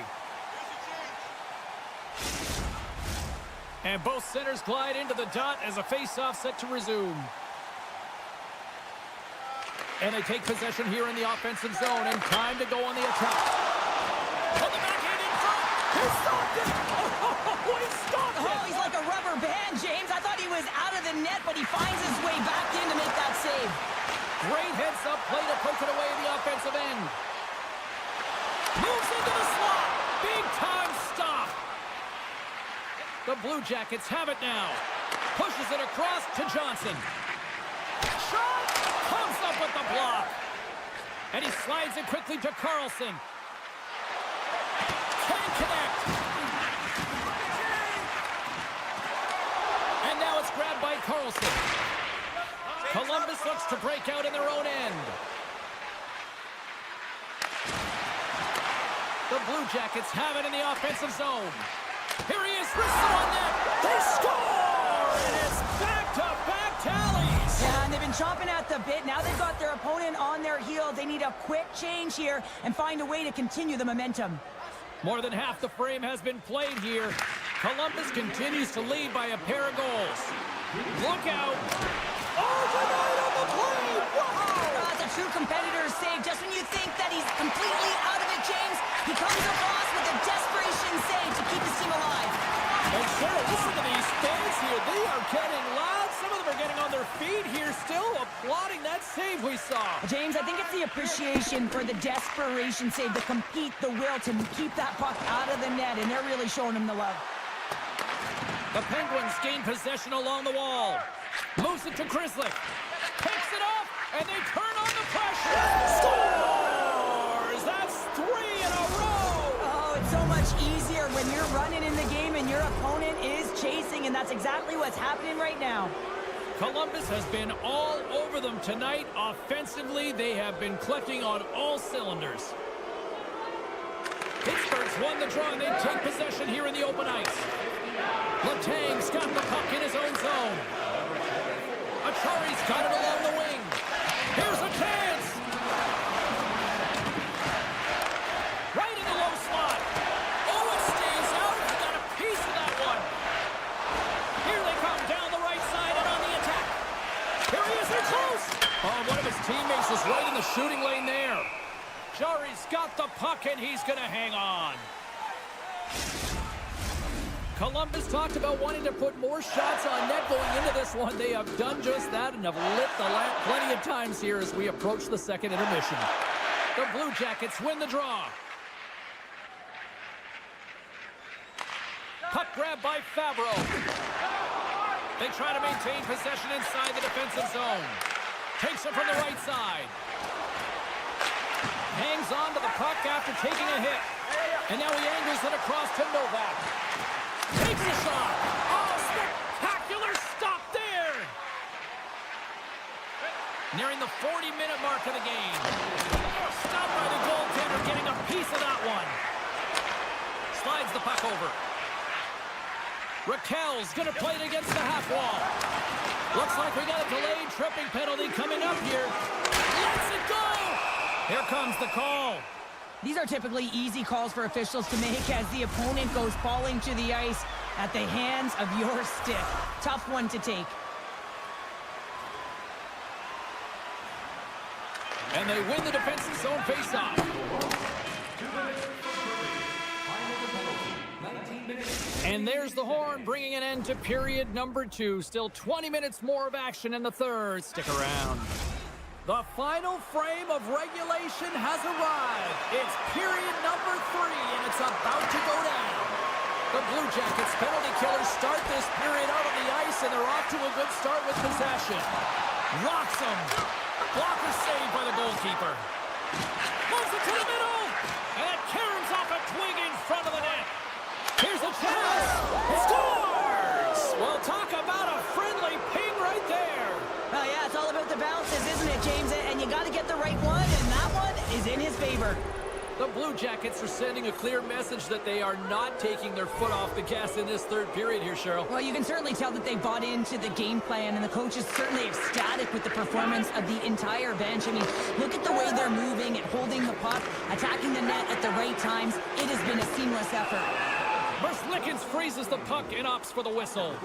And both centers glide into the dot as a face-off set to resume. And they take possession here in the offensive zone, and time to go on the attack. On the backhand in front. He stopped it! Oh, he stopped it! Oh, he's like a rubber band, James. I thought he was out of the net, but he finds his way back in to make that save. Great heads-up play to poke it away in the offensive end. Moves into the slot. Big-time stop. The Blue Jackets have it now. Pushes it across to Johnson. Shot! Comes up with the block. And he slides it quickly to Carlson. Can't connect. And now it's grabbed by Carlson. Columbus looks to break out in their own end. The Blue Jackets have it in the offensive zone. Here he is, wristed on net. They score! And it's back-to-back tallies. Yeah, and they've been chomping at the bit. Now they've got their opponent on their heels. They need a quick change here and find a way to continue the momentum. More than half the frame has been played here. Columbus continues to lead by a pair of goals. Look out. Oh, denied on the play. Wow. That's a true competitor's save. Just when you think that he's completely out of it, James, he comes across with a desperation save to keep his team alive. And sure, listen to these fans here. They are getting loud. Some of them are getting on their feet here, still applauding that save we saw. James, I think it's the appreciation for the desperation save, to compete, the will to keep that puck out of the net, and they're really showing him the love. The Penguins gain possession along the wall. Moves it to Grizzly. Picks it up, and they turn on the pressure. Scores! That's 3 in a row! Oh, it's so much easier when you're running in the game and your opponent is chasing, and that's exactly what's happening right now. Columbus has been all over them tonight. Offensively, they have been clicking on all cylinders. Pittsburgh's won the draw, and they take possession here in the open ice. Letang's got the puck in his own zone. Achari's got it along the wing. Here's a chance. Right in the low slot. Oh, it stays out. He got a piece of that one. Here they come down the right side and on the attack. Here he is. They're close. Oh, one of his teammates is right in the shooting lane there. Achari's got the puck, and he's going to hang on. Columbus talked about wanting to put more shots on net going into this one. They have done just that and have lit the lamp plenty of times here as we approach the second intermission. The Blue Jackets win the draw. Puck grab by Fabro. They try to maintain possession inside the defensive zone. Takes it from the right side. Hangs on to the puck after taking a hit. And now he angles it across to Novak. Takes a shot. Oh, spectacular stop there. Nearing the 40-minute mark of the game. Stopped by the goaltender, getting a piece of that one. Slides the puck over. Raquel's going to play it against the half wall. Looks like we got a delayed tripping penalty coming up here. Lets it go. Here comes the call. These are typically easy calls for officials to make as the opponent goes falling to the ice at the hands of your stick. Tough one to take. And they win the defensive zone faceoff. And there's the horn, bringing an end to period number 2. Still 20 minutes more of action in the third. Stick around. The final frame of regulation has arrived. It's period number 3, and it's about to go down. The Blue Jackets penalty killers start this period out on the ice, and they're off to a good start with possession. Rocks them. Blocker saved by the goalkeeper. Moves it to the middle, and it caroms off a twig in front of the net. Here's a chance. Scores! Well, talk about a friendly ping right there. Oh, yeah, it's all about the bounces, isn't it, James? And you got to get the right one, and that one is in his favor. The Blue Jackets are sending a clear message that they are not taking their foot off the gas in this third period here, Cheryl. Well, you can certainly tell that they bought into the game plan, and the coach is certainly ecstatic with the performance of the entire bench. I mean, look at the way they're moving and holding the puck, attacking the net at the right times. It has been a seamless effort. Merzlikins freezes the puck and opts for the whistle.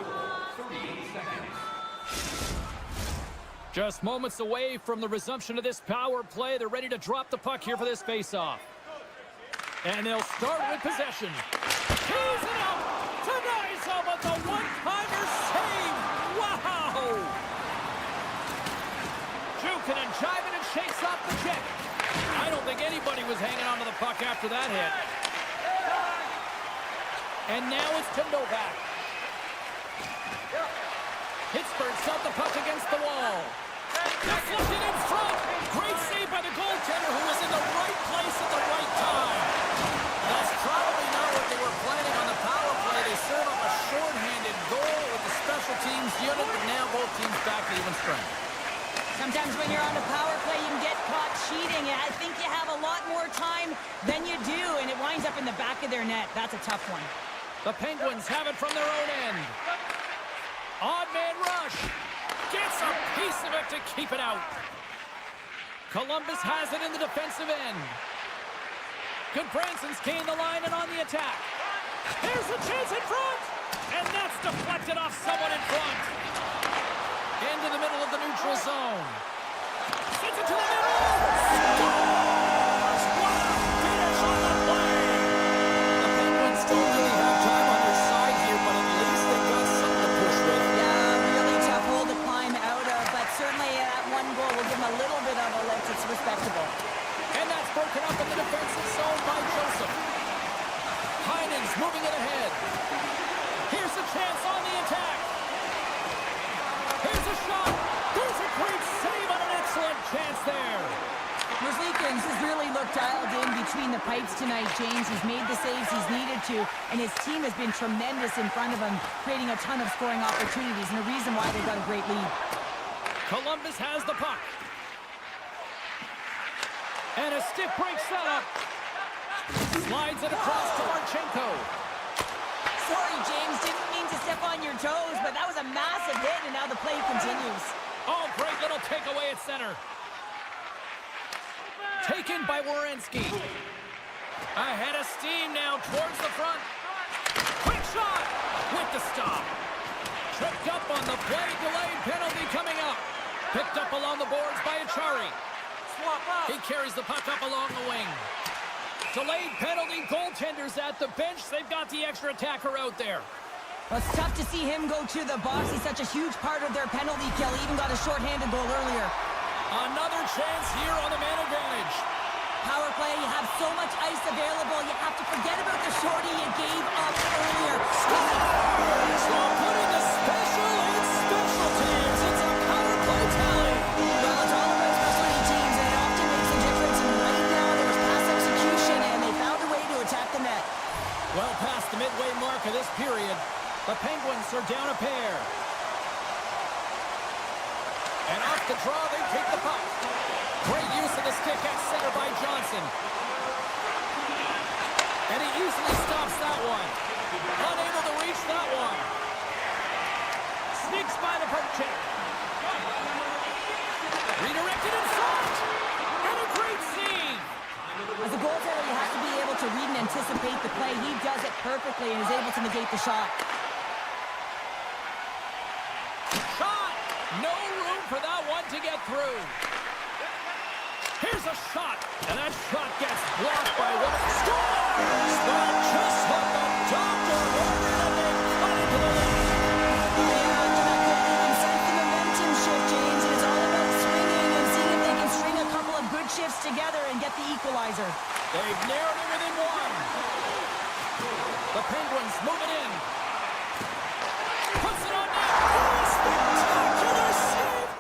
Just moments away from the resumption of this power play. They're ready to drop the puck here for this faceoff. And they'll start with possession. Tees it up to Nice, but the one-timer save. Wow! Jukin and jiving and shakes off the check. I don't think anybody was hanging onto the puck after that hit. And now it's to Novak. Pittsburgh's got the puck against the wall. Deflected in front. Great save by the goaltender, who was in the right place at the right time. That's probably not what they were planning on the power play. They serve up a shorthanded goal with the special teams unit, but now both teams back to even strength. Sometimes when you're on the power play, you can get caught cheating, and I think you have a lot more time than you do, and it winds up in the back of their net. That's a tough one. The Penguins have it from their own end. Odd man rush. Gets a piece of it to keep it out. Columbus has it in the defensive end. Good Branson's gained the line and on the attack. Here's a chance in front. And that's deflected off someone in front. Into the middle of the neutral zone. Sends it to the middle. Scores! What a finish on the play. The Penguins don't really have time on their side here, but at least they've got something to push with. Yeah, really tough hole to climb out of, but certainly that one goal will give them a little bit of a lift. It's respectable. And that's broken up in the defensive zone by Joseph. Heinen's moving it ahead. Here's a chance on the attack. Here's a shot. There's a great save on an excellent chance there. Merzlikins has really looked dialed in between the pipes tonight, James. He's made the saves he's needed to, and his team has been tremendous in front of him, creating a ton of scoring opportunities, and the reason why they've got a great lead. Columbus has the puck. And a stick breaks that up. Slides it across to Marchenko. Sorry, James, didn't mean to step on your toes, but that was a massive hit, and now the play continues. Oh, great little takeaway at center. Taken by Werenski. Ahead of steam now towards the front. Quick shot with the stop. Tripped up on the play, delayed penalty coming up. Picked up along the boards by Achari. He carries the puck up along the wing. Delayed penalty, goaltenders at the bench. They've got the extra attacker out there. Well, it's tough to see him go to the box. He's such a huge part of their penalty kill. He even got a shorthanded goal earlier. Another chance here on the man advantage. Power play, you have so much ice available. You have to forget about the shorty you gave up earlier. Scores! While putting the special in special teams. It's a power play tally. Well, it's all about specialty teams, and it often makes a difference. And right now, there was pass execution, and they found a way to attack the net. Well past the midway mark of this period, the Penguins are down a pair. And off the draw, they take the puck. Great use of the stick at center by Johnson. And he easily stops that one. Unable to reach that one. Sneaks by the poke check. Redirected in front. And a great save. As a goaltender, you have to be able to read and anticipate the play. He does it perfectly and is able to negate the shot. Shot! No room for that one to get through. Here's a shot, and that shot gets blocked by one of the scores! Well, just what the doctor ordered, and they cut into the lead. Yeah, after that goal, they can sense the momentum shift, James, and it's all about swinging and seeing if they can string a couple of good shifts together and get the equalizer. They've narrowed it within one. The Penguins move it in. Puts it on net. Oh, spectacular save!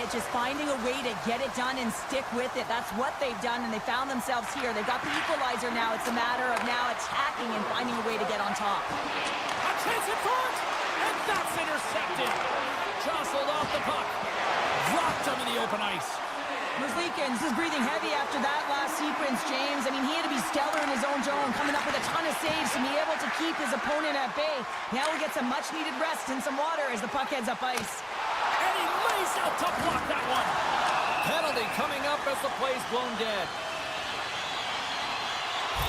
Just finding a way to get it done and stick with it. That's what they've done, and they found themselves here. They've got the equalizer now. It's a matter of now attacking and finding a way to get on top. A chance in front, and that's intercepted. Jostled off the puck. Dropped him in the open ice. Merzlikins is breathing heavy after that last sequence, James. I mean, he had to be stellar in his own zone, coming up with a ton of saves to be able to keep his opponent at bay. Now he gets some much-needed rest and some water as the puck heads up ice. And he lays out to block that one. Penalty coming up as the play's blown dead.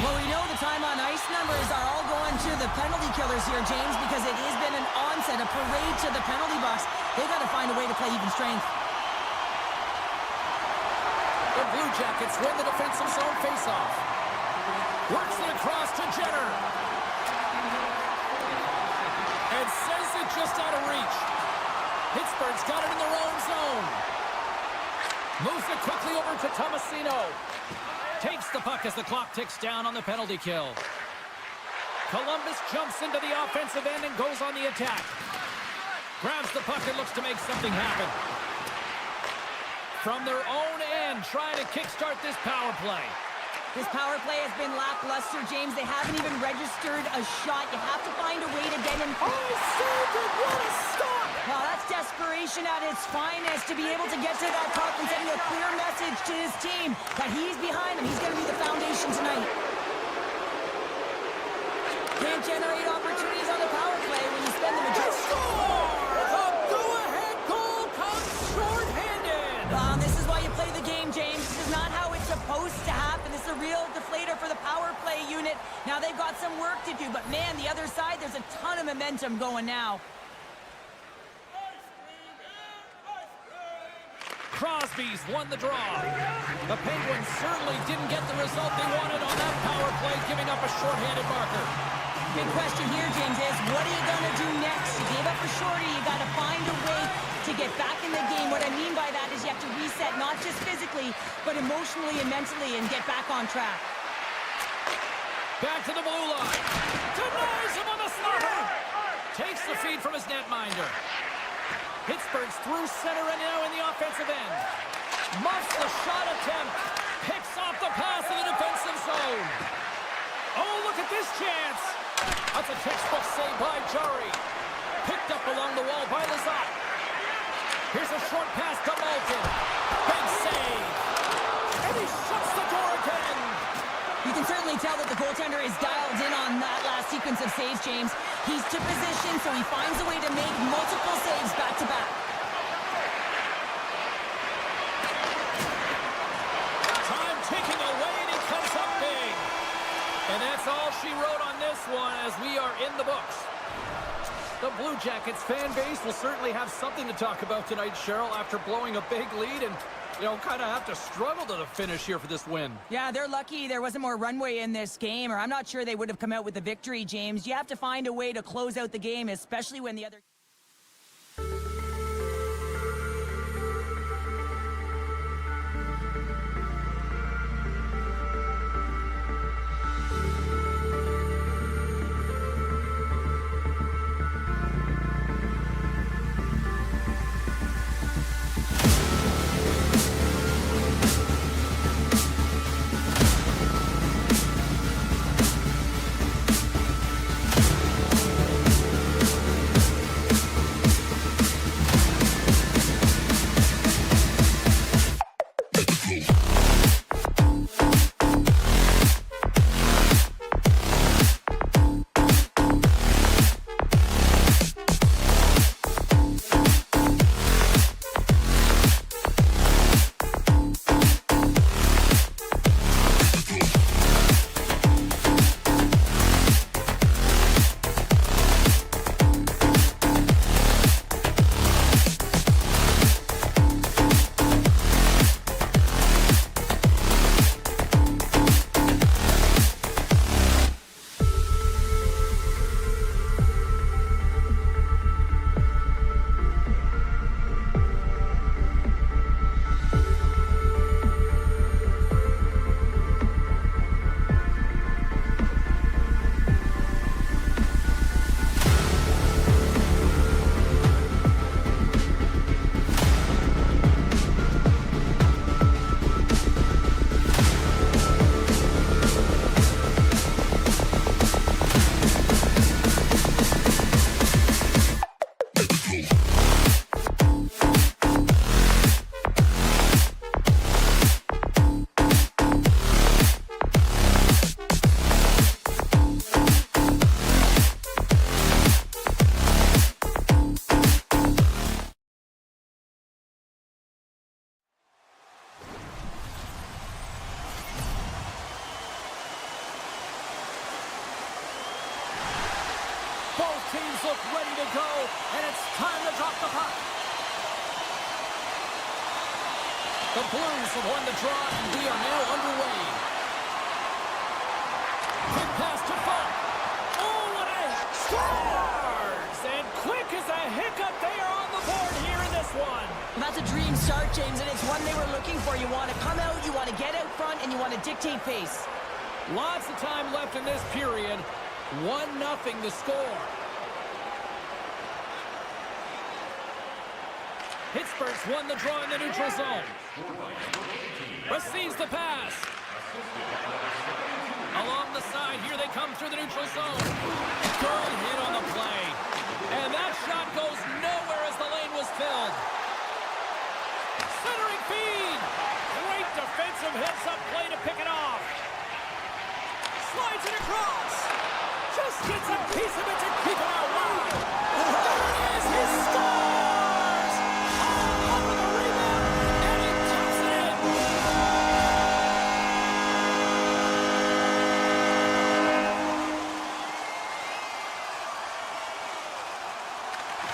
Well, we know the time on ice numbers are all going to the penalty killers here, James, because it has been an onset, a parade to the penalty box. They've got to find a way to play even strength. The Blue Jackets win the defensive zone faceoff. Works it across to Jenner. And sends it just out of reach. Pittsburgh's got it in their own zone. Moves it quickly over to Tomasino. Takes the puck as the clock ticks down on the penalty kill. Columbus jumps into the offensive end and goes on the attack. Grabs the puck and looks to make something happen. From their own end, trying to kickstart this power play. This power play has been lackluster, James. They haven't even registered a shot. You have to find a way to get in. Oh, saved it! What a stop! Well, that's desperation at its finest to be able to get to that puck and sending a clear message to his team that he's behind him. He's going to be the foundation tonight. Can't generate opportunities on the power play when you spend the majority. The go-ahead goal comes short-handed. This is why you play the game, James. This is not how it's supposed to happen. This is a real deflator for the power play unit. Now they've got some work to do, but man, the other side, there's a ton of momentum going now. Crosby's won the draw. The Penguins certainly didn't get the result they wanted on that power play, giving up a shorthanded marker. Big question here, James, is what are you going to do next? You gave up a shorty. You got to find a way to get back in the game. What I mean by that is you have to reset, not just physically, but emotionally and mentally, and get back on track. Back to the blue line. Denies him on the slaughter. Takes the feed from his netminder. Pittsburgh's through center and now in the offensive end. Muffs the shot attempt. Picks off the pass in the defensive zone. Oh, look at this chance. That's a textbook save by Jari. Picked up along the wall by Lazat. Here's a short pass to Malkin. Big save. And he shuts the door again. You can certainly tell that the goaltender is dialed in on that last sequence of saves, James. He's to position, so he finds a way to make multiple saves back-to-back. Time ticking away, and he comes up big. And that's all she wrote on this one as we are in the books. The Blue Jackets fan base will certainly have something to talk about tonight, Cheryl, after blowing a big lead and, you know, kind of have to struggle to the finish here for this win. Yeah, they're lucky there wasn't more runway in this game, or I'm not sure they would have come out with the victory, James. You have to find a way to close out the game, especially when the other... Teams look ready to go, and it's time to drop the puck. The Blues have won the draw, and we are now underway. Quick pass to Falk. Oh, what a scores! And quick as a hiccup, they are on the board here in this one. Well, that's a dream start, James, and it's one they were looking for. You want to come out, you want to get out front, and you want to dictate pace. Lots of time left in this period. 1-0 the score. Pittsburgh's won the draw in the neutral zone. Receives the pass. Along the side, here they come through the neutral zone. Good hit on the play. And that shot goes nowhere as Aggressive heads-up play to pick it off. Slides it across. Just gets a piece of it to keep it out wide. There it is. He scores! Oh, over the rebound, and he taps it in.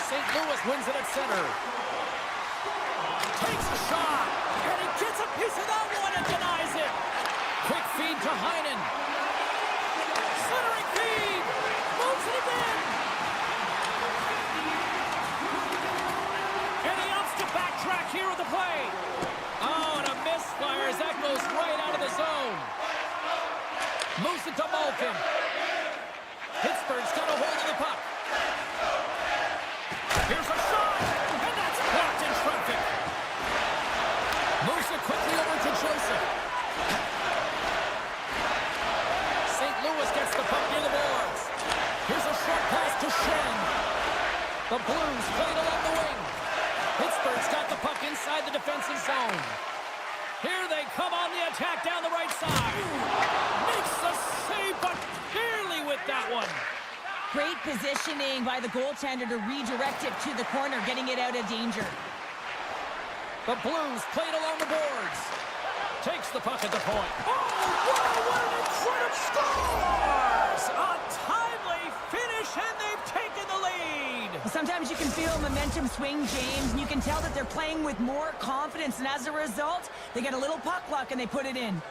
St. Louis wins it at center. Takes a shot, and he gets a piece of that one and denies it. Quick feed to Heinen. Centering feed. Moves it again. And he opts to backtrack here with the play. Oh, and a misfire as that goes right out of the zone. Moves it to Malkin. Pittsburgh's got a hold of the puck. Here's a shot, and that's blocked in traffic. Moves it quickly over to Joseph. St. Louis gets the puck near the boards. Here's a short pass to Shen. The Blues play it along the wing. Pittsburgh's got the puck inside the defensive zone. Here they come on the attack down the right side. Makes the save, but barely with that one. Great positioning by the goaltender to redirect it to the corner, getting it out of danger. The Blues played along the boards. Takes the puck at the point. Oh, wow, what an incredible scores! A timely finish, and they've taken the lead. Sometimes you can feel momentum swing, James, and you can tell that they're playing with more confidence, and as a result, they get a little puck luck and they put it in.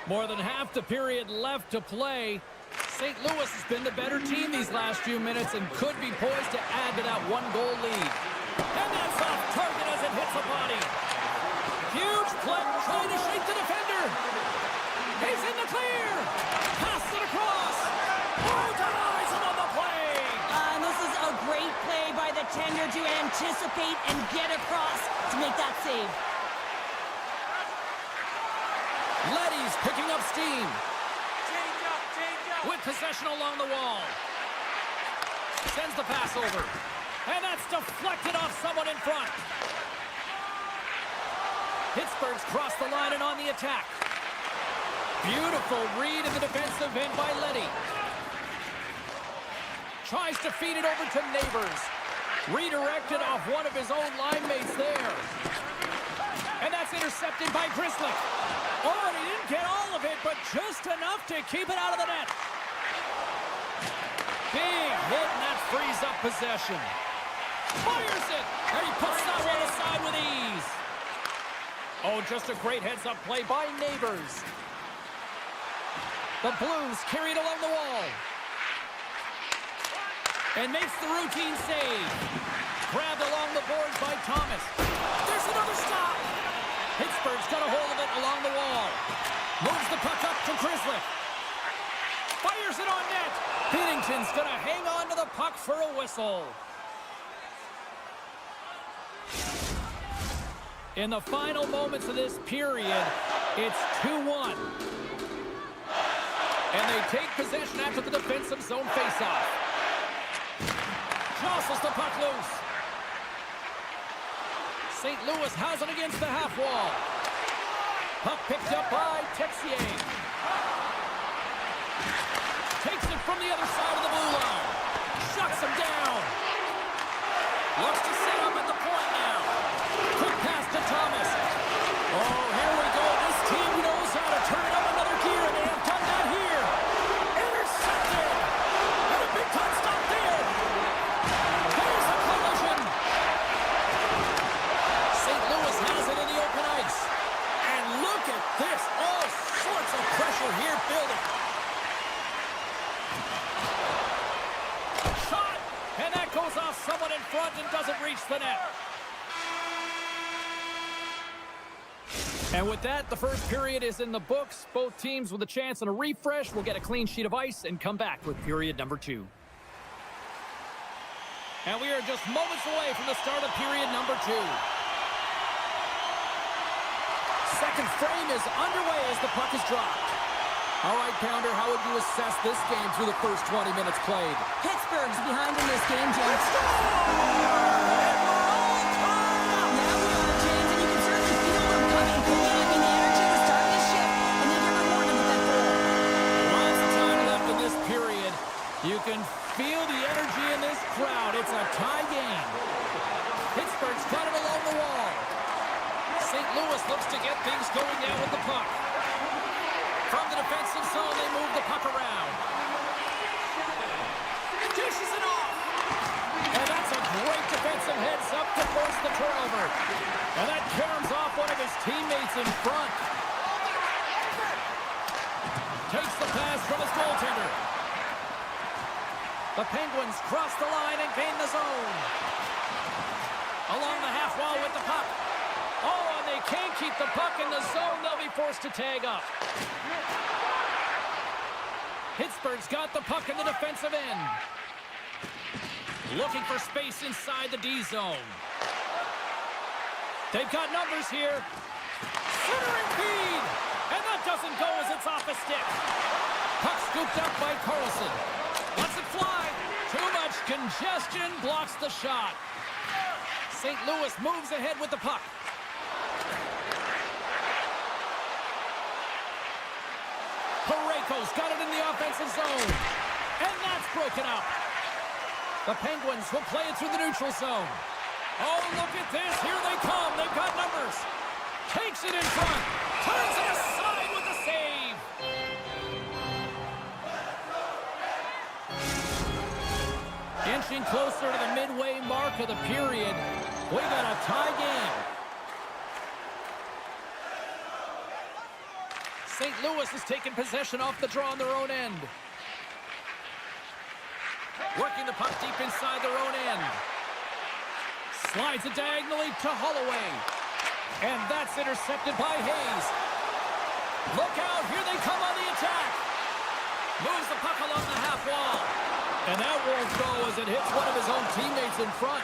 More than half the period left to play. St. Louis has been the better team these last few minutes and could be poised to add to that one-goal lead. And that's off target as it hits a body. Huge play, trying to shake the defender. He's in the clear. Pass it across. Oh, denies him on the play. And this is a great play by the tender to anticipate and get across to make that save. Leddy's picking up steam. Change up, change up. With possession along the wall. Sends the pass over. And that's deflected off someone in front. Pittsburgh's crossed the line and on the attack. Beautiful read in the defensive end by Leddy. Tries to feed it over to Neighbors. Redirected off one of his own line mates there. And that's intercepted by Grizzly. Oh, and he didn't get all of it, but just enough to keep it out of the net. Big hit, and that frees up possession. Fires it, and he puts that one aside with ease. Oh, just a great heads-up play by Neighbors. The Blues carried along the wall. And makes the routine save. Grabbed along the boards by Thomas. There's another stop. Pittsburgh's got a hold of it along the wall. Moves the puck up to Grizzly. Fires it on net. Binnington's going to hang on to the puck for a whistle. In the final moments of this period, it's 2-1. And they take possession after the defensive zone faceoff. Jostles the puck loose. St. Louis has it against the half wall. Puck picked up by Texier. Takes it from the other side of the blue line. Shuts him down. Looks to set up at the point now. Quick pass to Thomas. Oh, here we go. This team knows how to turn it up another gear, and they have done that here. Intercepted. And a big-time stop there. There's a collision. St. Louis has it in the open ice. And look at this. All sorts of pressure here building. Shot. And that goes off someone in front and doesn't reach the net. And with that, the first period is in the books. Both teams with a chance and a refresh will get a clean sheet of ice and come back with period number 2. And we are just moments away from the start of period number 2. Second frame is underway as the puck is dropped. All right, Pounder, how would you assess this game through the first 20 minutes played? Pittsburgh's behind in this game, James. Now we are, James, and you can certainly feel them coming. I mean, the energy was starting to shift. Louis looks to get things going now with the puck. From the defensive zone, they move the puck around. Dishes it off. And that's a great defensive heads-up to force the turnover. And that caroms off one of his teammates in front. Takes the pass from his goaltender. The Penguins cross the line and gain the zone. Along the half wall with the puck. Oh, and they can't keep the puck in the zone. They'll be forced to tag up. Pittsburgh's got the puck in the defensive end. Looking for space inside the D zone. They've got numbers here. Centering feed. And that doesn't go as it's off a stick. Puck scooped up by Carlson. Lets it fly. Too much congestion blocks the shot. St. Louis moves ahead with the puck. Parayko's got it in the offensive zone. And that's broken up. The Penguins will play it through the neutral zone. Oh, look at this. Here they come. They've got numbers. Takes it in front. Turns it aside with a save. Inching closer to the midway mark of the period. We got a tie game. St. Louis has taken possession off the draw on their own end. Working the puck deep inside their own end. Slides it diagonally to Holloway. And that's intercepted by Hayes. Look out, here they come on the attack. Moves the puck along the half wall. And that won't go as it hits one of his own teammates in front.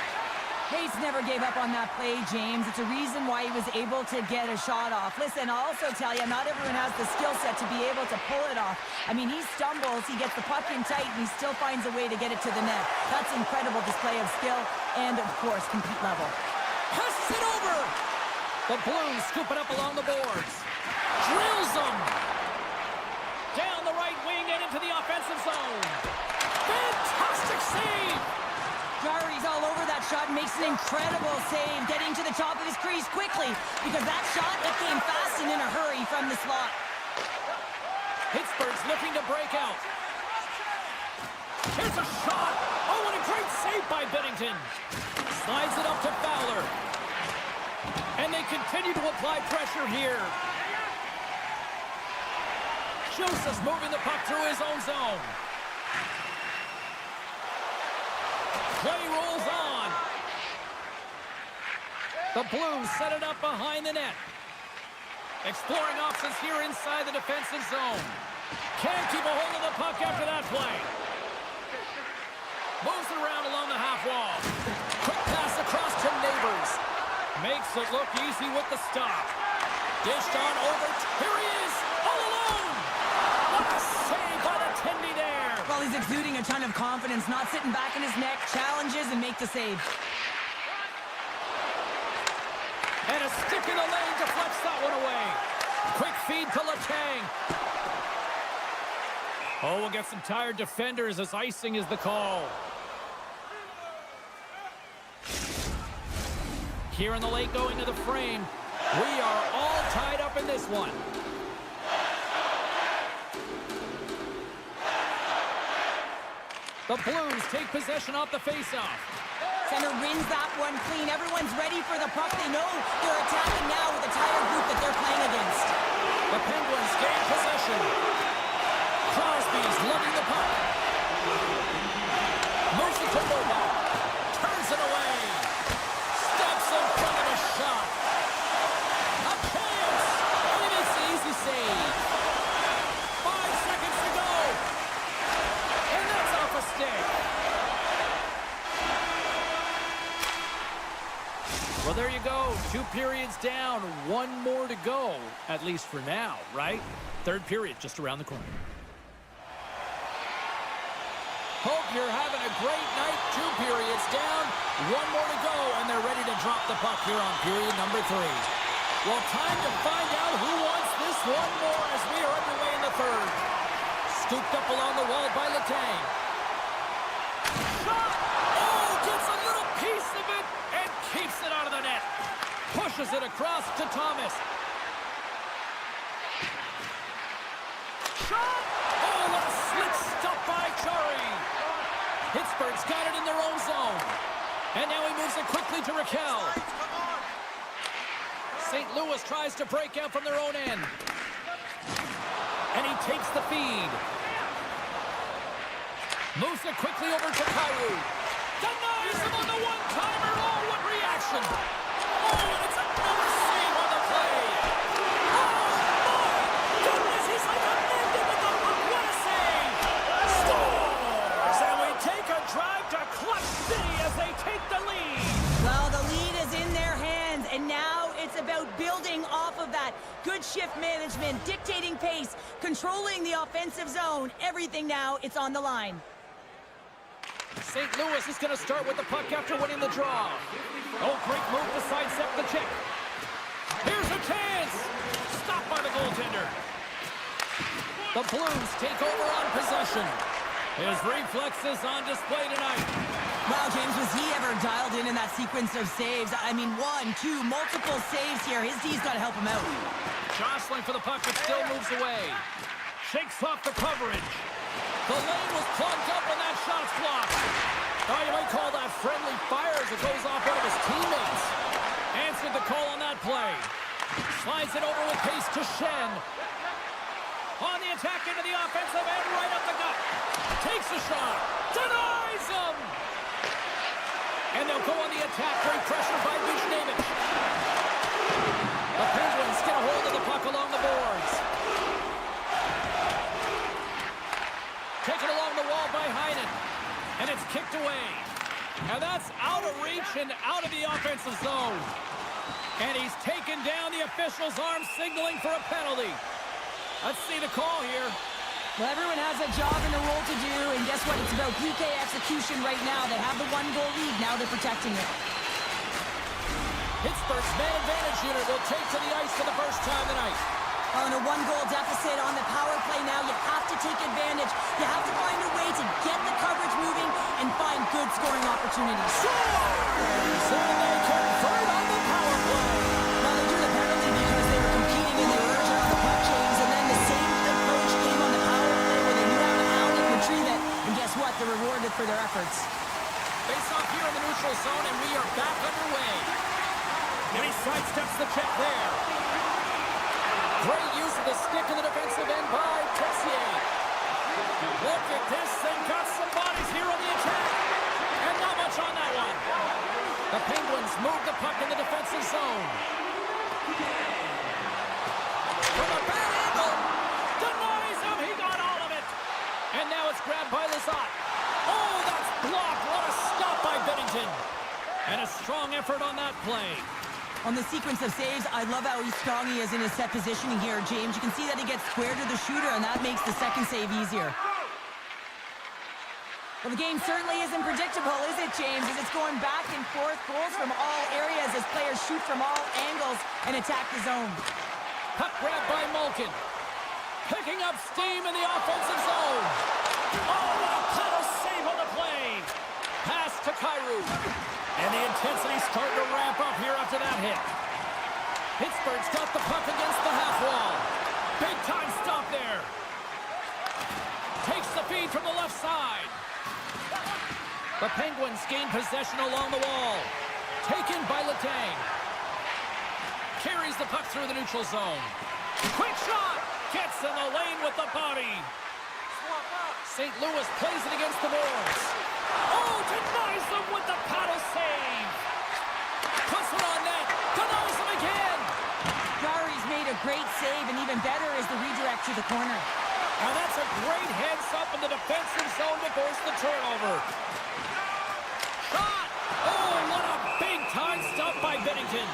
Hayes never gave up on that play, James. It's a reason why he was able to get a shot off. Listen, I'll also tell you, not everyone has the skill set to be able to pull it off. I mean, he stumbles, he gets the puck in tight, and he still finds a way to get it to the net. That's incredible display of skill and, of course, compete level. Passes it over! The Blues scoop it up along the boards. Drills them! Down the right wing and into the offensive zone. Fantastic save! Jarry's all over that shot and makes an incredible save, getting to the top of his crease quickly, because that shot, it came fast and in a hurry from the slot. Pittsburgh's looking to break out. Here's a shot! Oh, what a great save by Bennington! Slides it up to Fowler. And they continue to apply pressure here. Joseph's moving the puck through his own zone. Play rolls on. The Blues set it up behind the net. Exploring options here inside the defensive zone. Can't keep a hold of the puck after that play. Moves it around along the half wall. Quick pass across to Neighbors. Makes it look easy with the stop. Dished on over. Here he is, all alone. What a save by the Tendy there. Well, he's exuding a ton of confidence, not sitting back in his neck, challenges and make the save. And a stick in the lane deflects that one away. Quick feed to Letang. Oh, we'll get some tired defenders as icing is the call. Here in the late going to the frame. We are all tied up in this one. The Blues take possession off the faceoff. Center wins that one clean. Everyone's ready for the puck. They know they're attacking now with a tired group that they're playing against. The Penguins gain possession. Crosby's lugging the puck. Moves it to Novak. Turns it away. Steps in front of a shot. A chance. And he makes the easy save. 5 seconds to go. And that's off a stick. Well, there you go. 2 periods down, 1 more to go, at least for now, right? 3rd period just around the corner. Hope you're having a great night. 2 periods down, 1 more to go, and they're ready to drop the puck here on period number 3. Well, time to find out who wants this one more as we are underway in the 3rd. Scooped up along the wall by Letang. Shot! Oh, gets a little piece of it and keeps it out of the net. Push Dishes it across to Thomas. Shot! Oh, what a slick stop by Chari. Pittsburgh's got it in their own zone. And now he moves it quickly to Raquel. St. Louis tries to break out from their own end. And he takes the feed. Moves it quickly over to Kyrou. Denies him on the one-timer. Oh, what reaction. Oh, and it's another save on the play. Oh, my goodness, he's like a mended with the hook. What a save. Scores, and we take a drive to Clutch City as they take the lead. Well, the lead is in their hands, and now it's about building off of that. Good shift management, dictating pace, controlling the offensive zone. Everything now, it's on the line. St. Louis is going to start with the puck after winning the draw. Oh, great move to sidestep the check. Here's a chance. Stopped by the goaltender. The Blues take over on possession. His reflexes on display tonight. Wow, James, was he ever dialed in that sequence of saves? I mean, 1, 2, multiple saves here. His D's got to help him out. Jostling for the puck, but still moves away. Shakes off the coverage. The lane was plugged up and that shot's blocked. Oh, you might call that friendly fire as it goes off one of his teammates. Answered the call on that play. Slides it over with pace to Shen. On the attack into the offensive end, right up the gut. Takes a shot. Denies him. And they'll go on the attack. Great pressure by Buchnevich. The Penguins get a hold of the puck along the boards. Taken along the wall by Heinen. And it's kicked away. And that's out of reach and out of the offensive zone. And he's taken down. The official's arm signaling for a penalty. Let's see the call here. Well, everyone has a job and a role to do, and guess what? It's about PK execution right now. They have the 1-goal lead. Now they're protecting it. Pittsburgh's man advantage unit will take to the ice for the first time tonight. On a 1-goal deficit on the power play now, you have to take advantage. You have to find a way to get the coverage moving and find good scoring opportunities. Scores! And they convert on the power play. Well, they drew the penalty because they were competing in the urge on the puck chains, and then the same approach came on the power play where they knew how to hound it and retrieve it. And guess what? They're rewarded for their efforts. Face off here in the neutral zone, and we are back underway. And he sidesteps the check there. Great use of the stick in the defensive end by Texier. Look at this, they've got some bodies here on the attack. And not much on that one. The Penguins move the puck in the defensive zone. From a bad angle. Denies him, he got all of it. And now it's grabbed by Lizotte. Oh, that's blocked. What a stop by Binnington. And a strong effort on that play. On the sequence of saves, I love how strong he is in his set positioning here, James. You can see that he gets square to the shooter, and that makes the second save easier. Well, the game certainly isn't predictable, is it, James? As it's going back and forth, goals from all areas as players shoot from all angles and attack the zone. Puck grab by Malkin. Picking up steam in the offensive zone. Oh, what a paddle save on the play. Pass to Kyrou. And the intensity's starting to ramp up here after that hit. Pittsburgh's got the puck against the half wall. Big time stop there. Takes the feed from the left side. The Penguins gain possession along the wall. Taken by Letang. Carries the puck through the neutral zone. Quick shot. Gets in the lane with the body. St. Louis plays it against the boards. Oh, denies them with the paddle save. Puts it on net. Denies them again. Jari's made a great save, and even better is the redirect to the corner. Now that's a great heads up in the defensive zone to force the turnover. Shot. Oh, what a big time stop by Binnington.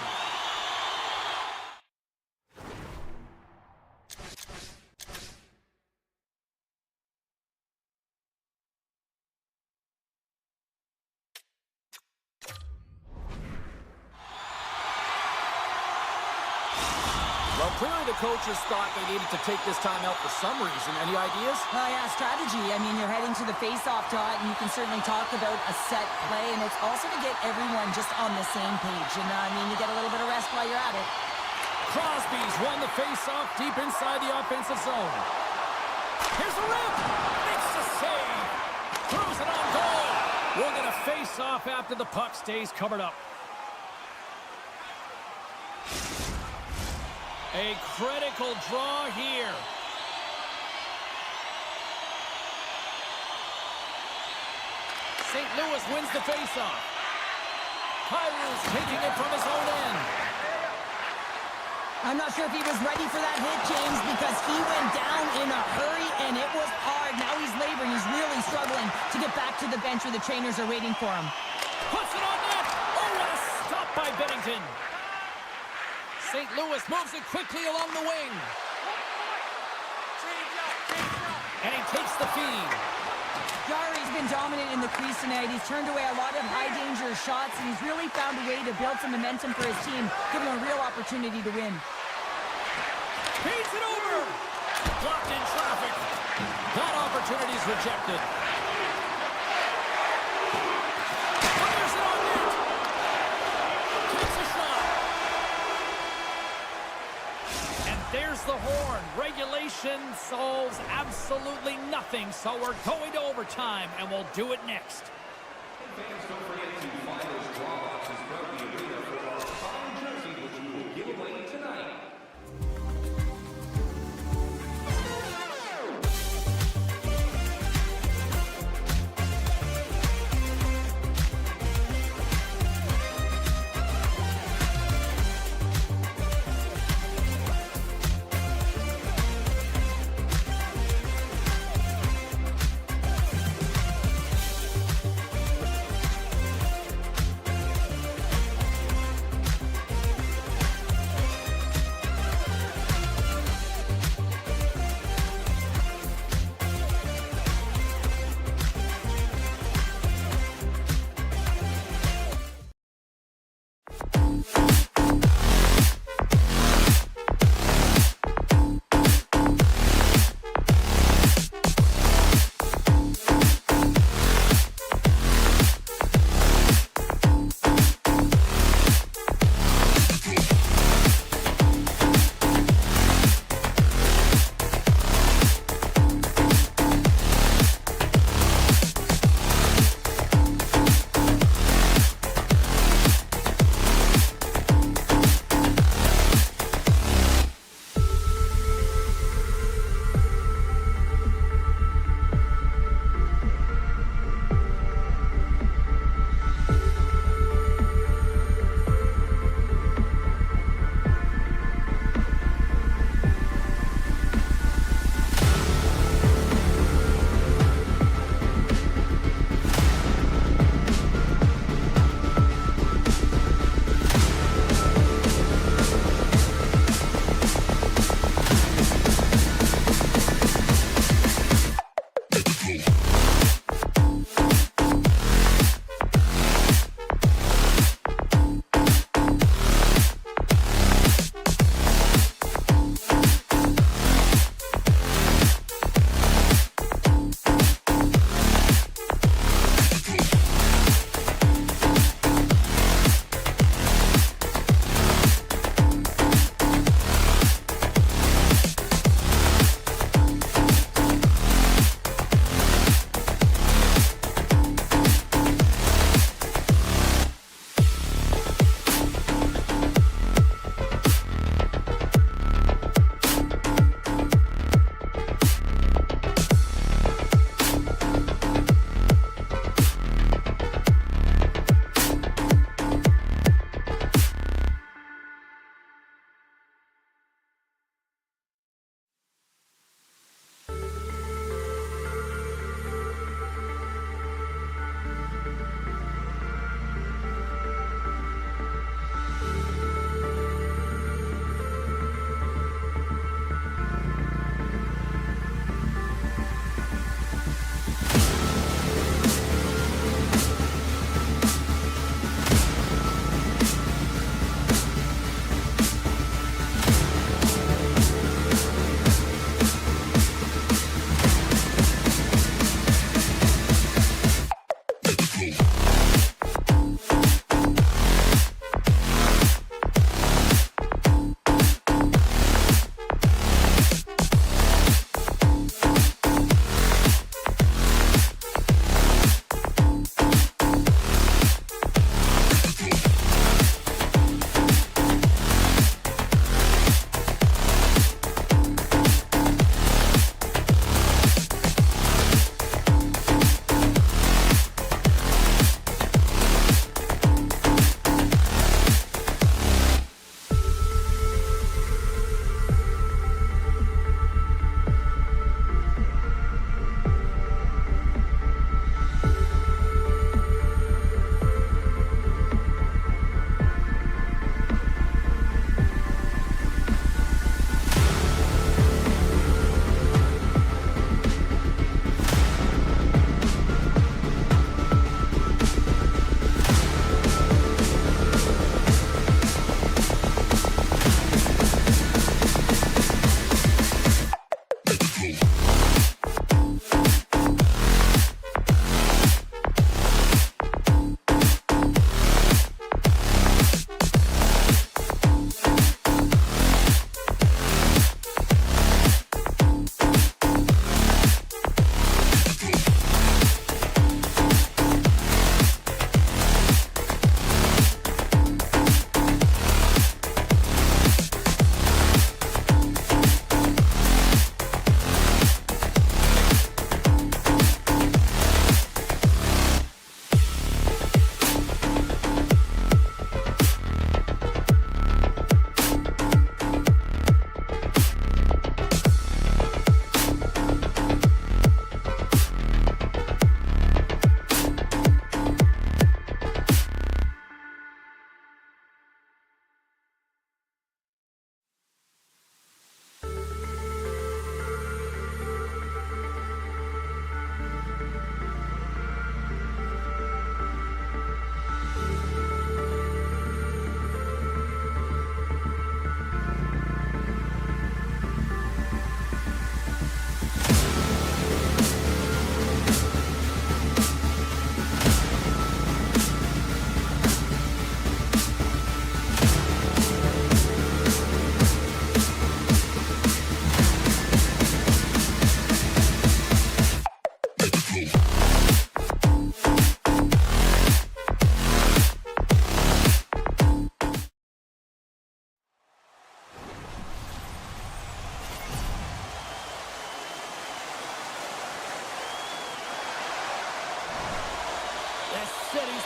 Well, clearly the coaches thought they needed to take this time out for some reason. Any ideas? Yeah, strategy. I mean, you're heading to the face-off dot, and you can certainly talk about a set play, and it's also to get everyone just on the same page. And, I mean, you get a little bit of rest while you're at it. Crosby's won the face-off deep inside the offensive zone. Here's the rip! Makes the save! Throws it on goal! We're going to face off after the puck stays covered up. A critical draw here. St. Louis wins the faceoff. Kyrie's taking it from his own end. I'm not sure if he was ready for that hit, James, because he went down in a hurry, and it was hard. Now he's laboring. He's really struggling to get back to the bench where the trainers are waiting for him. Puts it on net. Oh, what a stop by Bennington. St. Louis moves it quickly along the wing. And he takes the feed. Jari's been dominant in the crease tonight. He's turned away a lot of high-danger shots, and he's really found a way to build some momentum for his team, giving him a real opportunity to win. Feeds it over. Blocked in traffic. That opportunity is rejected. Fires it on net. Takes a shot. And there's the horn. Regulation solves absolutely nothing, so we're going to overtime, and we'll do it next. Fans, don't forget to find those draw boxes throughout the arena for our signed jersey, which we will give away tonight.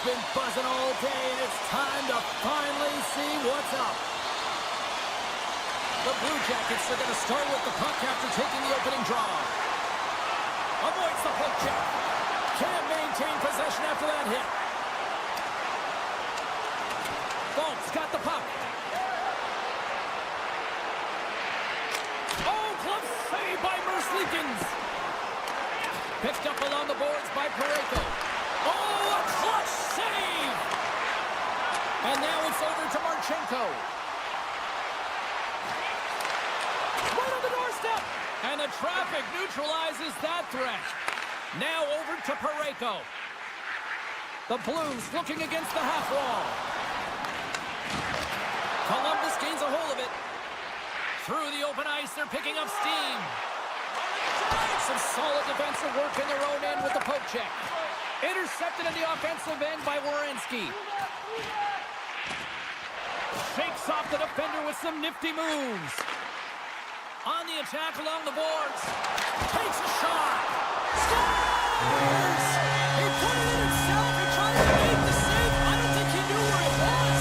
been buzzing all day, and it's time to finally see what's up. The Blue Jackets are going to start with the puck after taking the opening draw. Avoids the poke check. Can't maintain possession after that hit. Bolt's got the puck. Oh, glove save by Merzlikins. Picked up along the boards by Parayko. Oh, a clutch save! And now it's over to Marchenko. Right on the doorstep! And the traffic neutralizes that threat. Now over to Parayko. The Blues looking against the half wall. Columbus gains a hold of it. Through the open ice, they're picking up steam. Some solid defensive work in their own end with the poke check. Intercepted in the offensive end by Werenski. Shakes off the defender with some nifty moves. On the attack along the boards. Takes a shot. Scores! He put it in himself. He tried to make the save. I don't think he knew where it was.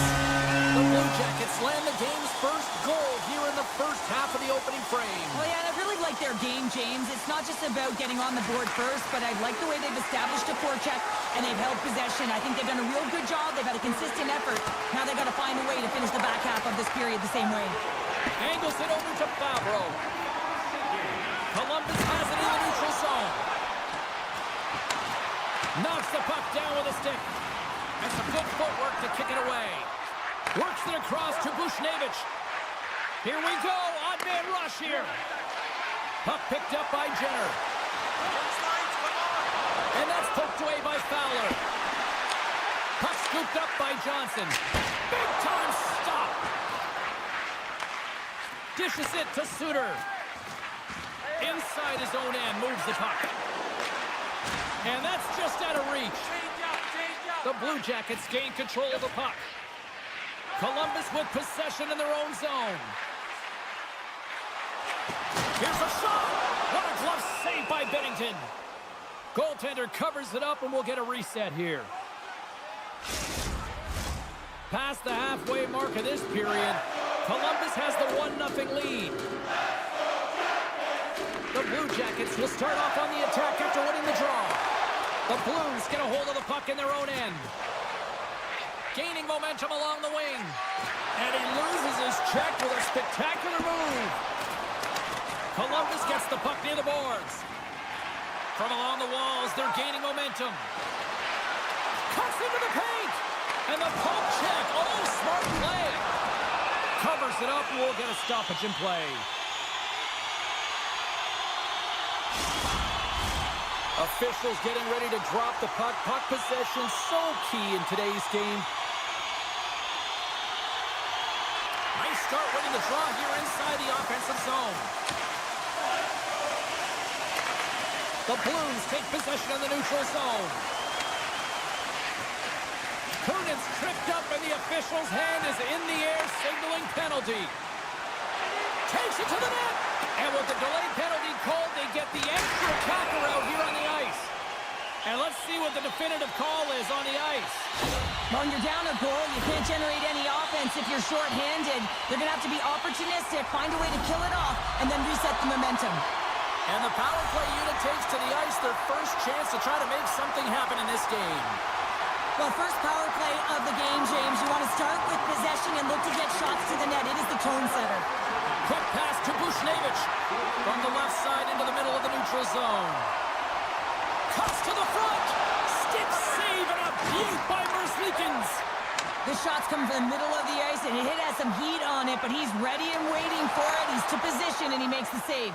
The Blue Jackets land the game's first goal here in the first half of the opening frame. Well, yeah, and I really like their game, James. It's not just about getting on the board first, but I like the way they've established a forecheck and they've held possession. I think they've done a real good job. They've had a consistent effort. Now they've got to find a way to finish the back half of this period the same way. Angles it over to Fabro. Columbus has it in the neutral zone. Knocks the puck down with a stick. And some good footwork to kick it away. Works it across to Bushnevich. Here we go. Odd man rush here. Puck picked up by Jenner. And that's poked away by Fowler. Puck scooped up by Johnson. Big time stop. Dishes it to Suter. Inside his own end, moves the puck. And that's just out of reach. The Blue Jackets gain control of the puck. Columbus with possession in their own zone. Here's a shot. What a glove save by Bennington. Goaltender covers it up, and we'll get a reset here. Past the halfway mark of this period, Columbus has the 1-0 lead. The Blue Jackets will start off on the attack after winning the draw. The Blues get a hold of the puck in their own end. Gaining momentum along the wing. And he loses his check with a spectacular move. Columbus gets the puck near the boards. From along the walls, they're gaining momentum. Cuts into the paint. And the poke check. Oh, smart play. Covers it up, and we'll get a stoppage in play. Officials getting ready to drop the puck. Puck possession so key in today's game. Nice start winning the draw here inside the offensive zone. The Blues take possession of the neutral zone. Kunin's tripped up and the official's hand is in the air signaling penalty. Takes it to the net. And with the delayed penalty called, they get the extra attacker out here on the ice. And let's see what the definitive call is on the ice. When you're down a goal, you can't generate any offense if you're shorthanded. They're going to have to be opportunistic, find a way to kill it off, and then reset the momentum. And the power play unit takes to the ice their first chance to try to make something happen in this game. Well, first power play of the game, James. You want to start with possession and look to get shots to the net. It is the tone setter. Quick pass to Bushnevich. From the left side into the middle of the neutral zone. Cuts to the front. Stick save and a beaut by Merzlikins. The shots come from the middle of the ice, and it has some heat on it, but he's ready and waiting for it. He's to position, and he makes the save.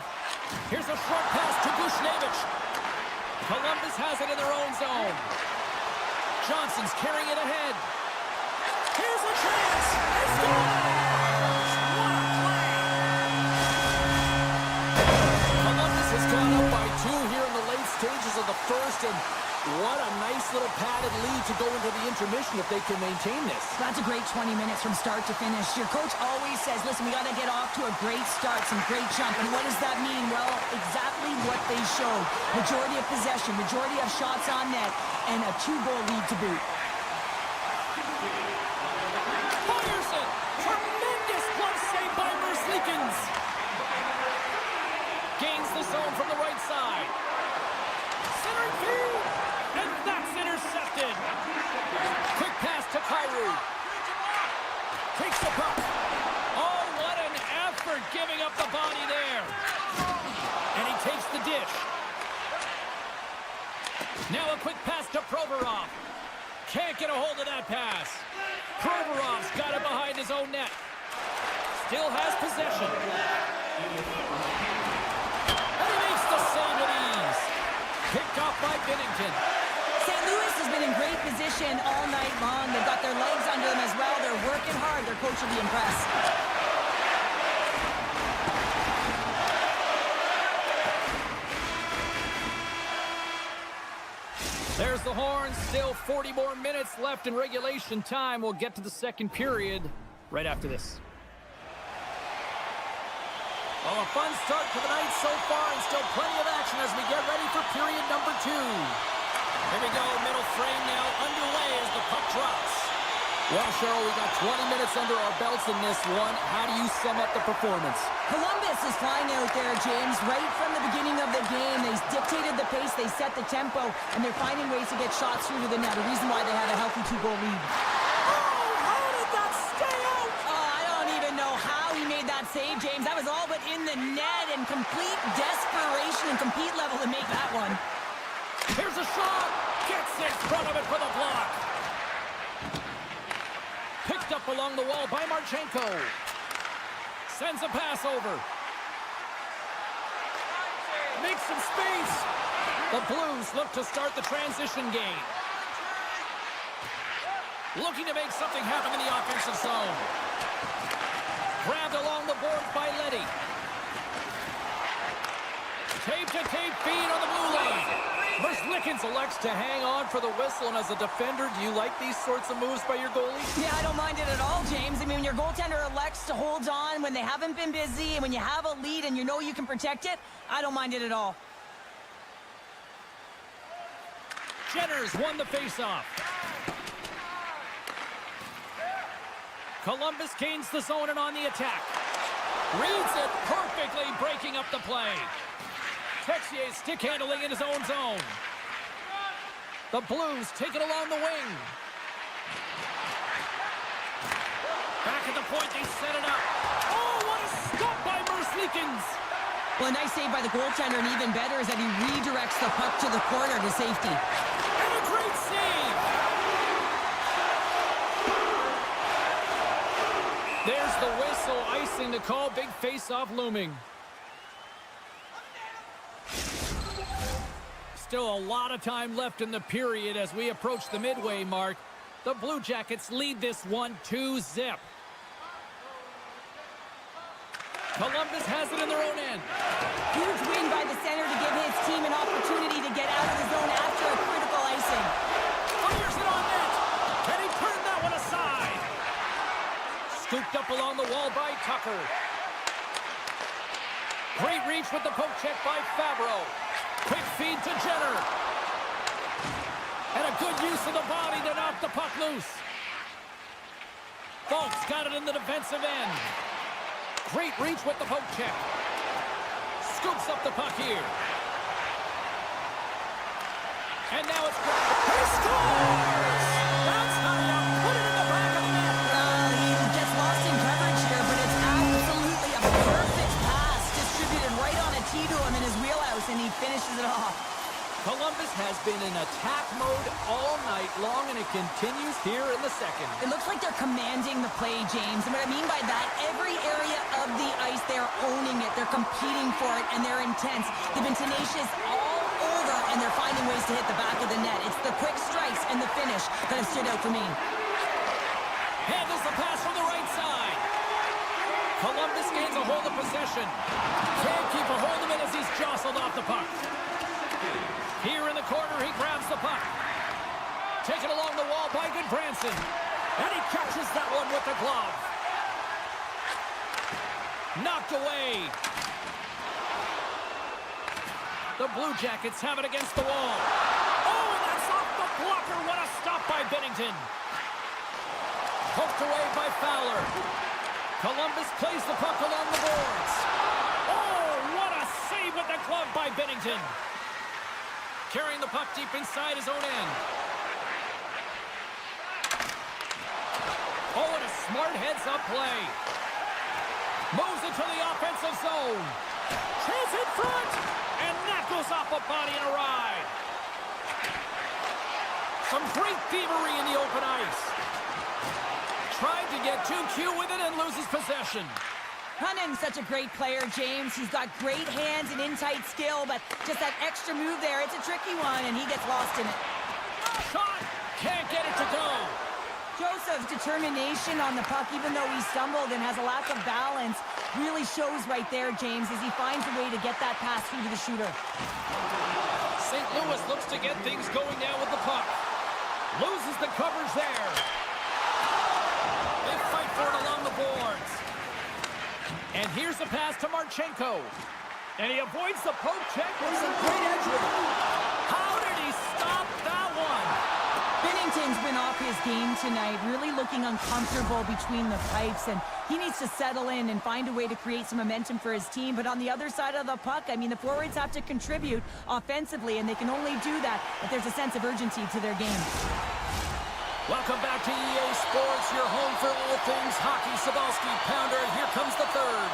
Here's a short pass to Bushnevich. Columbus has it in their own zone. Johnson's carrying it ahead. Here's a chance. He scores! What a play! Columbus has gone up by 2 here in the late stages of the first, and what a nice little padded lead to go into the intermission if they can maintain this. That's a great 20 minutes from start to finish. Your coach always says, listen, we got to get off to a great start, some great jump. And what does that mean? Well, exactly what they showed. Majority of possession, majority of shots on net, and a 2-goal lead to boot. gains the zone from the right side. Center field, and that's intercepted. Quick pass to Kyrou. Takes the puck. Oh, what an effort giving up the body there. And he takes the dish. Now a quick pass to Provorov. Can't get a hold of that pass. Provorov's got it behind his own net. Still has possession. And he makes the save with ease. Picked off by Binnington. St. Louis has been in great position all night long. They've got their legs under them as well. They're working hard. Their coach will be impressed. There's the horn. Still 40 more minutes left in regulation time. We'll get to the second period right after this. Well, a fun start to the night so far, and still plenty of action as we get ready for period number 2. Here we go, middle frame now underway as the puck drops. Well, Cheryl, we got 20 minutes under our belts in this one. How do you sum up the performance? Columbus is flying out there, James. Right from the beginning of the game, they dictated the pace, they set the tempo, and they're finding ways to get shots through to the net. A reason why they have a healthy 2-goal lead. How did that stay out? Oh, I don't even know how he made that save, James. That was all but in the net, and complete desperation and compete level to make that one. Here's a shot. Gets in front of it for the block. Picked up along the wall by Marchenko. Sends a pass over. Makes some space. The Blues look to start the transition game. Looking to make something happen in the offensive zone. Grabbed along the board by Leddy. Tape-to-tape feed on the blue lane. Merzlikins elects to hang on for the whistle, and as a defender, do you like these sorts of moves by your goalie? Yeah, I don't mind it at all, James. I mean, when your goaltender elects to hold on when they haven't been busy, and when you have a lead and you know you can protect it, I don't mind it at all. Jenner's won the faceoff. Columbus gains the zone and on the attack. Reads it perfectly, breaking up the play. Texier stick handling in his own zone. The Blues take it along the wing. Back at the point, they set it up. Oh, what a stop by Merzlikins! Well, a nice save by the goaltender, and even better is that he redirects the puck to the corner to safety. And a great save! There's the whistle, icing the call, big face-off looming. Still a lot of time left in the period as we approach the midway mark. The Blue Jackets lead this one 2-0. Columbus has it in their own end. Huge win by the center to give his team an opportunity to get out of the zone after a critical icing. Fires it on net, and he turned that one aside. Scooped up along the wall by Tucker. Great reach with the poke check by Fabro. Quick feed to Jenner. And a good use of the body to knock the puck loose. Folks got it in the defensive end. Great reach with the poke check. Scoops up the puck here. And now it's... He scores! That's how you put it in the back of the net. He gets lost in coverage here, but it's absolutely a perfect pass distributed right on a tee to him in his wheelhouse, and he finishes it off. Columbus has been in attack mode all night long, and it continues here in the second. It looks like they're commanding the play, James. And what I mean by that, every area of the ice, they're owning it. They're competing for it, and they're intense. They've been tenacious all over, and they're finding ways to hit the back of the net. It's the quick strikes and the finish that have stood out for me. Handles the pass from the right side. Columbus gains a hold of possession. Can't keep a hold of it as he's jostled off the puck. Here in the corner, he grabs the puck. Taken along the wall by Goodbranson. And he catches that one with the glove. Knocked away. The Blue Jackets have it against the wall. Oh, and that's off the blocker. What a stop by Binnington. Poked away by Fowler. Columbus plays the puck along the boards. Oh, what a save Bennington. Carrying the puck deep inside his own end. Oh, and a smart heads-up play. Moves into the offensive zone. Chance in front. And that goes off a body and a ride. Some great thievery in the open ice. Tried to get too cute with it and loses possession. Hunnan's such a great player, James. He's got great hands and in-tight skill, but just that extra move there, it's a tricky one, and he gets lost in it. Shot! Can't get it to go. Joseph's determination on the puck, even though he stumbled and has a lack of balance, really shows right there, James, as he finds a way to get that pass through to the shooter. St. Louis looks to get things going now with the puck. Loses the coverage there. They fight for it along the boards. And here's the pass to Marchenko. And he avoids the poke check with some great edge work. How did he stop that one? Bennington's been off his game tonight, really looking uncomfortable between the pipes, and he needs to settle in and find a way to create some momentum for his team. But on the other side of the puck, I mean, the forwards have to contribute offensively, and they can only do that if there's a sense of urgency to their game. Welcome back to EA Sports, your home for all things hockey. Sabalski, Pounder, and here comes the third.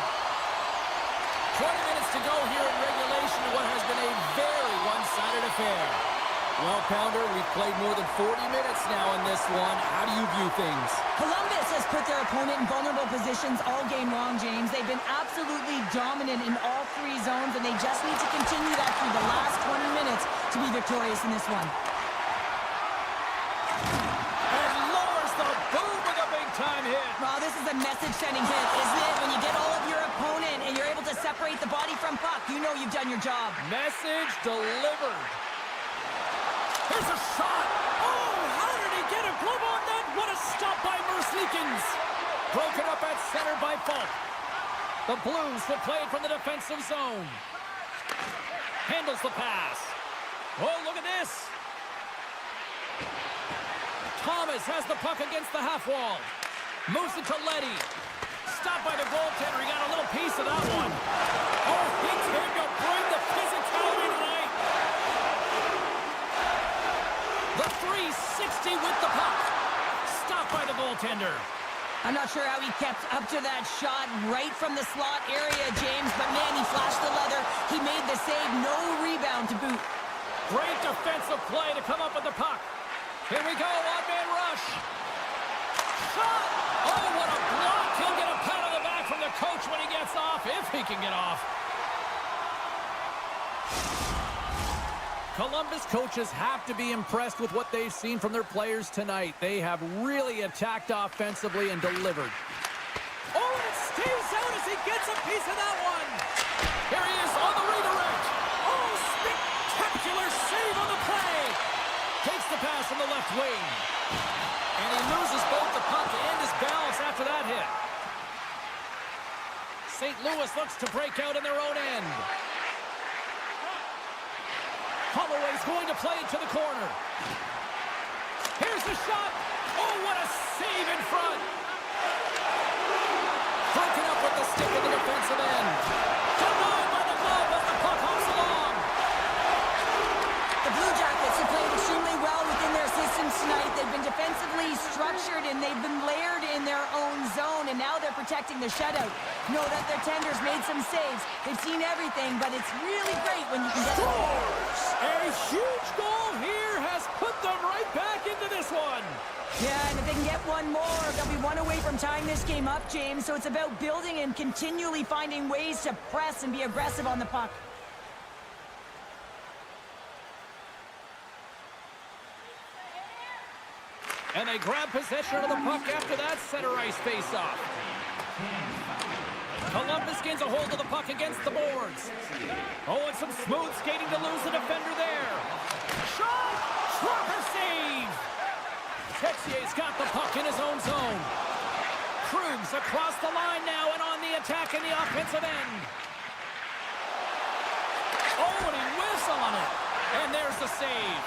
20 minutes to go here in regulation in what has been a very one-sided affair. Well, Pounder, we've played more than 40 minutes now in this one. How do you view things? Columbus has put their opponent in vulnerable positions all game long, James. They've been absolutely dominant in all three zones, and they just need to continue that through the last 20 minutes to be victorious in this one. Time hit. Well, this is a message-sending hit, isn't it? When you get all of your opponent and you're able to separate the body from puck, you know you've done your job. Message delivered. Here's a shot. Oh, how did he get a glove on that? What a stop by Merzlikins. Broken up at center by Falk. The Blues will play it from the defensive zone. Handles the pass. Oh, look at this. Thomas has the puck against the half wall. Moves it to Leddy. Stopped by the goaltender. He got a little piece of that one. Oh, he came to bring the physicality tonight. The 360 with the puck. Stopped by the goaltender. I'm not sure how he kept up to that shot right from the slot area, James, but man, he flashed the leather. He made the save. No rebound to boot. Great defensive play to come up with the puck. Here we go, one-man rush. Shot! Oh, what a block! He'll get a pat on the back from the coach when he gets off, if he can get off. Columbus coaches have to be impressed with what they've seen from their players tonight. They have really attacked offensively and delivered. Oh, and it stays out as he gets a piece of that one. Here he is on the redirect. Oh, spectacular save on the play. Takes the pass from the left wing. And he loses both the puck and his balance after that hit. St. Louis looks to break out in their own end. Holloway's going to play it to the corner. Here's the shot. Oh, what a save in front. Broken up with the stick in the defensive end. Denied by the glove as the puck hops along. The Blue Jackets have played extremely well within their systems tonight. They've been defensively structured, and they've been layered in their own zone, and now they're protecting the shutout. Know that their tenders made some saves. They've seen everything, but it's really great when you can get Scores! A huge goal here has put them right back into this one. Yeah, and if they can get one more, they'll be one away from tying this game up, James. So it's about building and continually finding ways to press and be aggressive on the puck. And they grab possession of the puck after that center ice face-off. Columbus gains a hold of the puck against the boards. Oh, and some smooth skating to lose the defender there. Shot! Proper save! Texier's got the puck in his own zone. Krugs across the line now and on the attack in the offensive end. Oh, and he whiffs on it. And there's the save.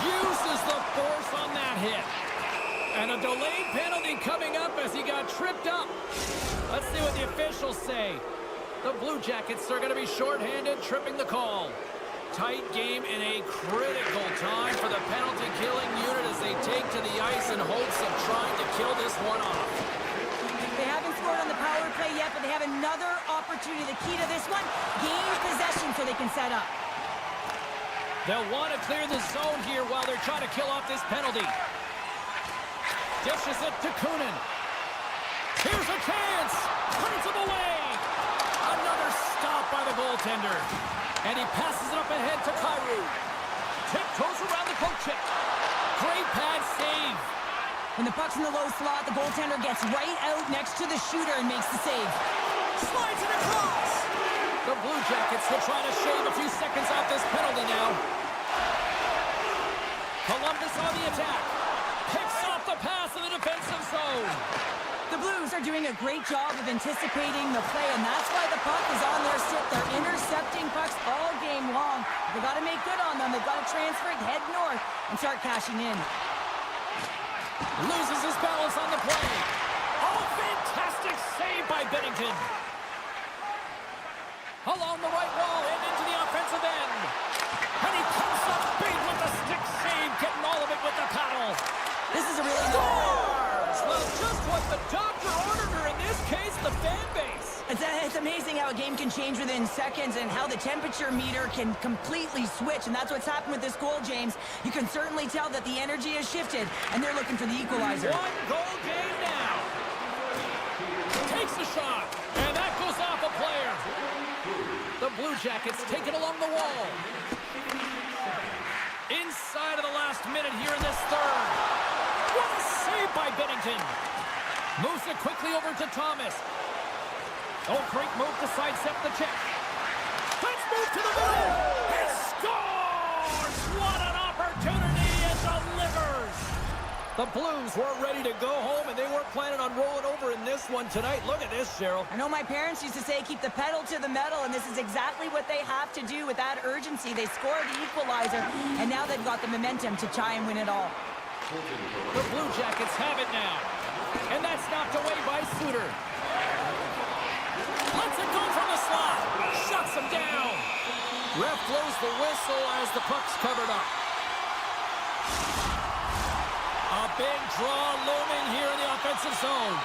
Uses the force on that hit. And a delayed penalty coming up as he got tripped up. Let's see what the officials say. The Blue Jackets are going to be shorthanded, tripping the call. Tight game in a critical time for the penalty-killing unit as they take to the ice in hopes of trying to kill this one off. They haven't scored on the power play yet, but they have another opportunity. The key to this one, gain possession so they can set up. They'll want to clear the zone here while they're trying to kill off this penalty. Dishes it to Kunin. Here's a chance. Turns him away. Another stop by the goaltender. And he passes it up ahead to Kyrou. Tiptoes around the poke check. Great pad save. When the puck's in the low slot, the goaltender gets right out next to the shooter and makes the save. Slides it across. The Blue Jackets will try to shave a few seconds off this penalty now. Columbus on the attack. Picks off the pass in the defensive zone. The Blues are doing a great job of anticipating the play, and that's why the puck is on their stick. They're intercepting pucks all game long. They've got to make good on them. They've got to transfer it, head north, and start cashing in. Loses his balance on the play. Oh, fantastic save by Binnington. Along the right wall and into the offensive end. And he comes up big with the stick save, getting all of it with the paddle. This is a really Scores! Well, just what the doctor ordered, or in this case, the fan base. It's amazing how a game can change within seconds and how the temperature meter can completely switch, and that's what's happened with this goal, James. You can certainly tell that the energy has shifted, and they're looking for the equalizer. One goal game now. Takes a shot, and that goes off a player. The Blue Jackets take it along the wall. Inside of the last minute here in this third. What a save by Binnington. Moves it quickly over to Thomas. Oh, great move to sidestep the check. Let's move to the middle. He scores! What an opportunity, and delivers. The Blues were ready to go home, and they weren't planning on rolling over in this one tonight. Look at this, Cheryl. I know my parents used to say, keep the pedal to the metal, and this is exactly what they have to do with that urgency. They scored the equalizer, and now they've got the momentum to try and win it all. The Blue Jackets have it now. And that's knocked away by Suter. Lets it go from the slot. Shuts him down. Ref blows the whistle as the puck's covered up. A big draw looming here in the offensive zone.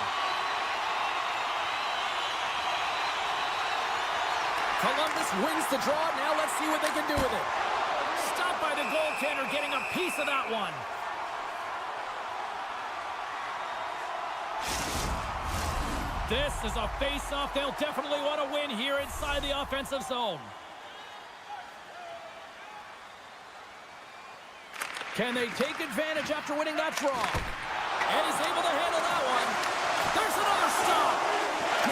Columbus wins the draw. Now let's see what they can do with it. Stopped by the goaltender, getting a piece of that one. This is a face-off they'll definitely want to win here inside the offensive zone. Can they take advantage after winning that draw? And he's able to handle that one. There's another stop.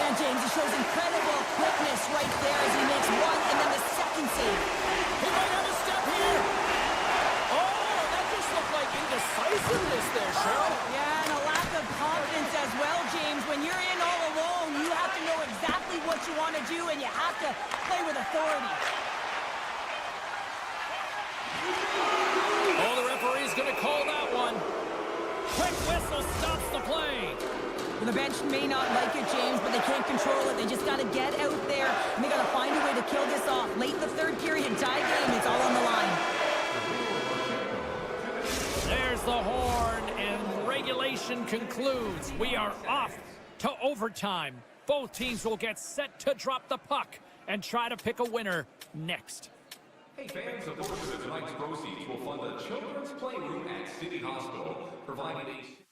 Man, James, he shows incredible quickness right there as he makes one and then the second save. He might have a step here. Oh, that just looked like indecisiveness there, Cheryl. Yeah, and a lack of confidence as well, James. When you're in all alone, you have to know exactly what you want to do, and you have to play with authority. Oh, the referee's going to call that one. Quick whistle stops the play. Well, the bench may not like it, James, but they can't control it. They just got to get out there, and they got to find a way to kill this off. Late in the third period, tie game, it's all on the line. There's the horn, and regulation concludes. We are off to overtime. Both teams will get set to drop the puck and try to pick a winner next. Hey fans, a portion of tonight's proceeds will fund the Children's Playroom at City Hospital, providing a...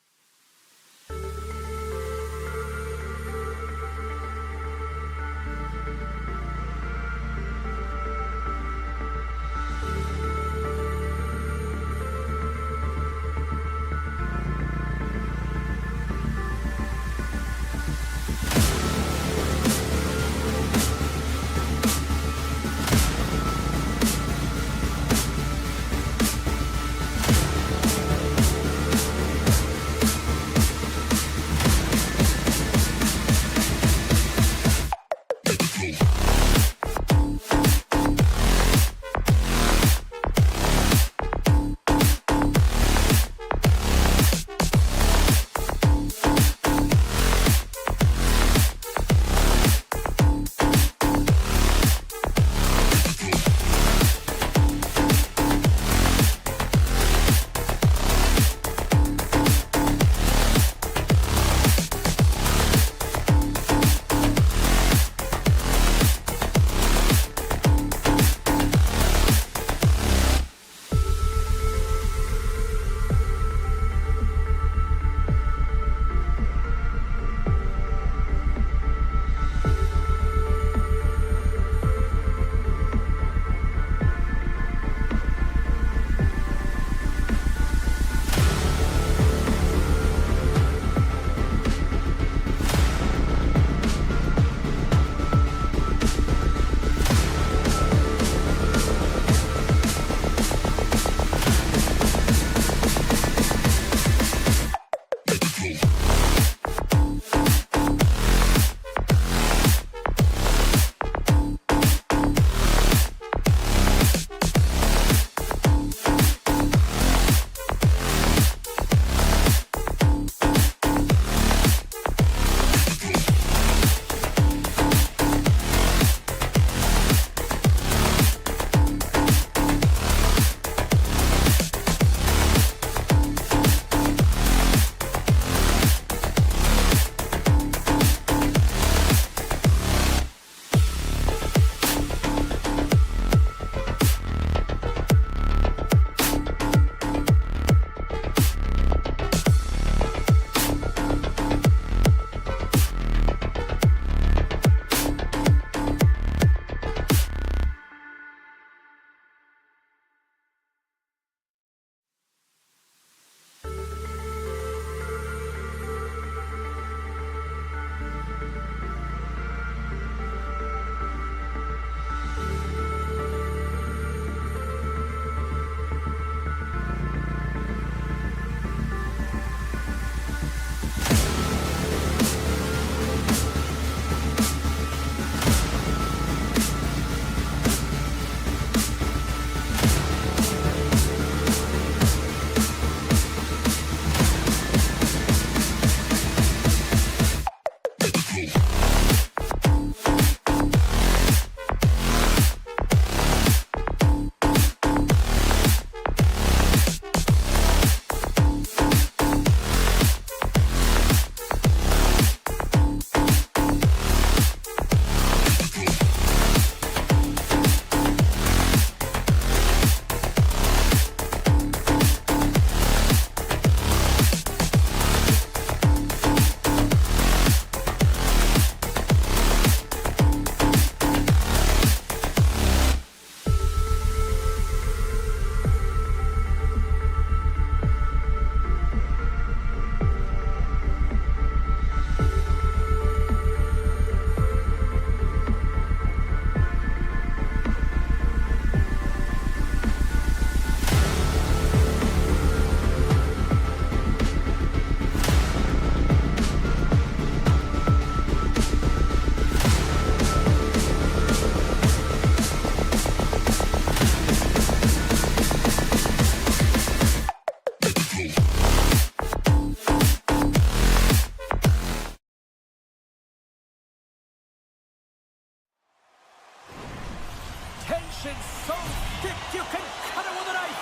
action so thick you can cut it with a knife.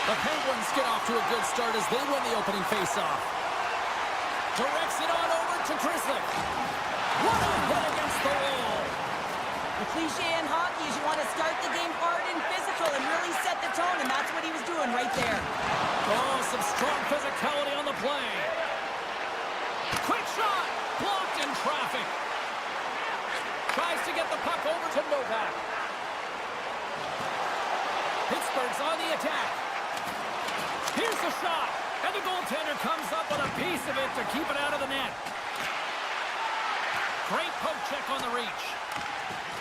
The Penguins get off to a good start as they win the opening faceoff. Directs it on over to Grzelcyk. What a hit against the wall. The cliche in hockey is you want to start the game hard and physical and really set the tone, and that's what he was doing right there. Oh, some strong physicality on the play. Quick shot, blocked in traffic. Tries to get the puck over to Novak. Pittsburgh's on the attack. Here's the shot, and the goaltender comes up with a piece of it to keep it out of the net. Great poke check on the reach.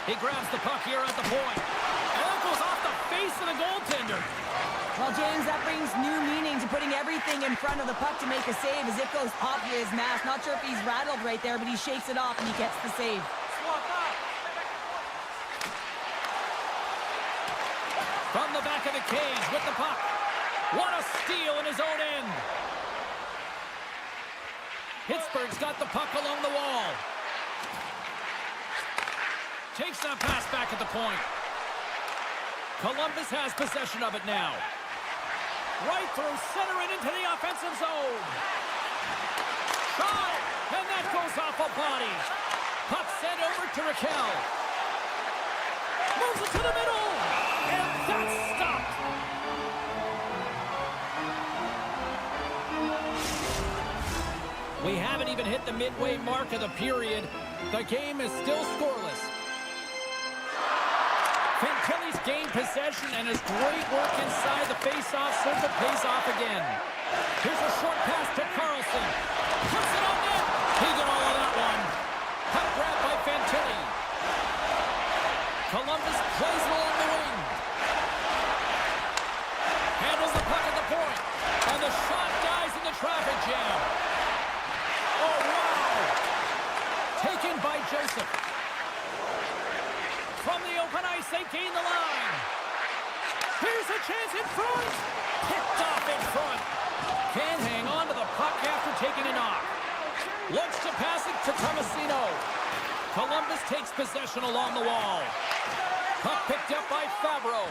He grabs the puck here at the point. And that goes off the face of the goaltender. Well, James, that brings new meaning to putting everything in front of the puck to make a save as it goes off his mask. Not sure if he's rattled right there, but he shakes it off and he gets the save. From the back of the cage with the puck. What a steal in his own end. Pittsburgh's got the puck along the wall. Takes that pass back at the point. Columbus has possession of it now. Right through center and into the offensive zone. Shot! And that goes off a body. Puck sent over to Raquel. Moves it to the middle. And that's stopped. We haven't even hit the midway mark of the period. The game is still scoreless. Fantilli's gained possession, and his great work inside the face-off circle pays off again. Here's a short pass to Carlson. Puts it on net. He got all of that one. Puck grab by Fantilli. Columbus plays it along the wing. Handles the puck at the point. And the shot dies in the traffic jam. Oh, wow. Taken by Joseph. From the open ice, they gain the line. Here's a chance in front. Picked off in front. Can't hang on to the puck after taking a knock. Looks to pass it to Tomasino. Columbus takes possession along the wall. Puck picked up by Favreau.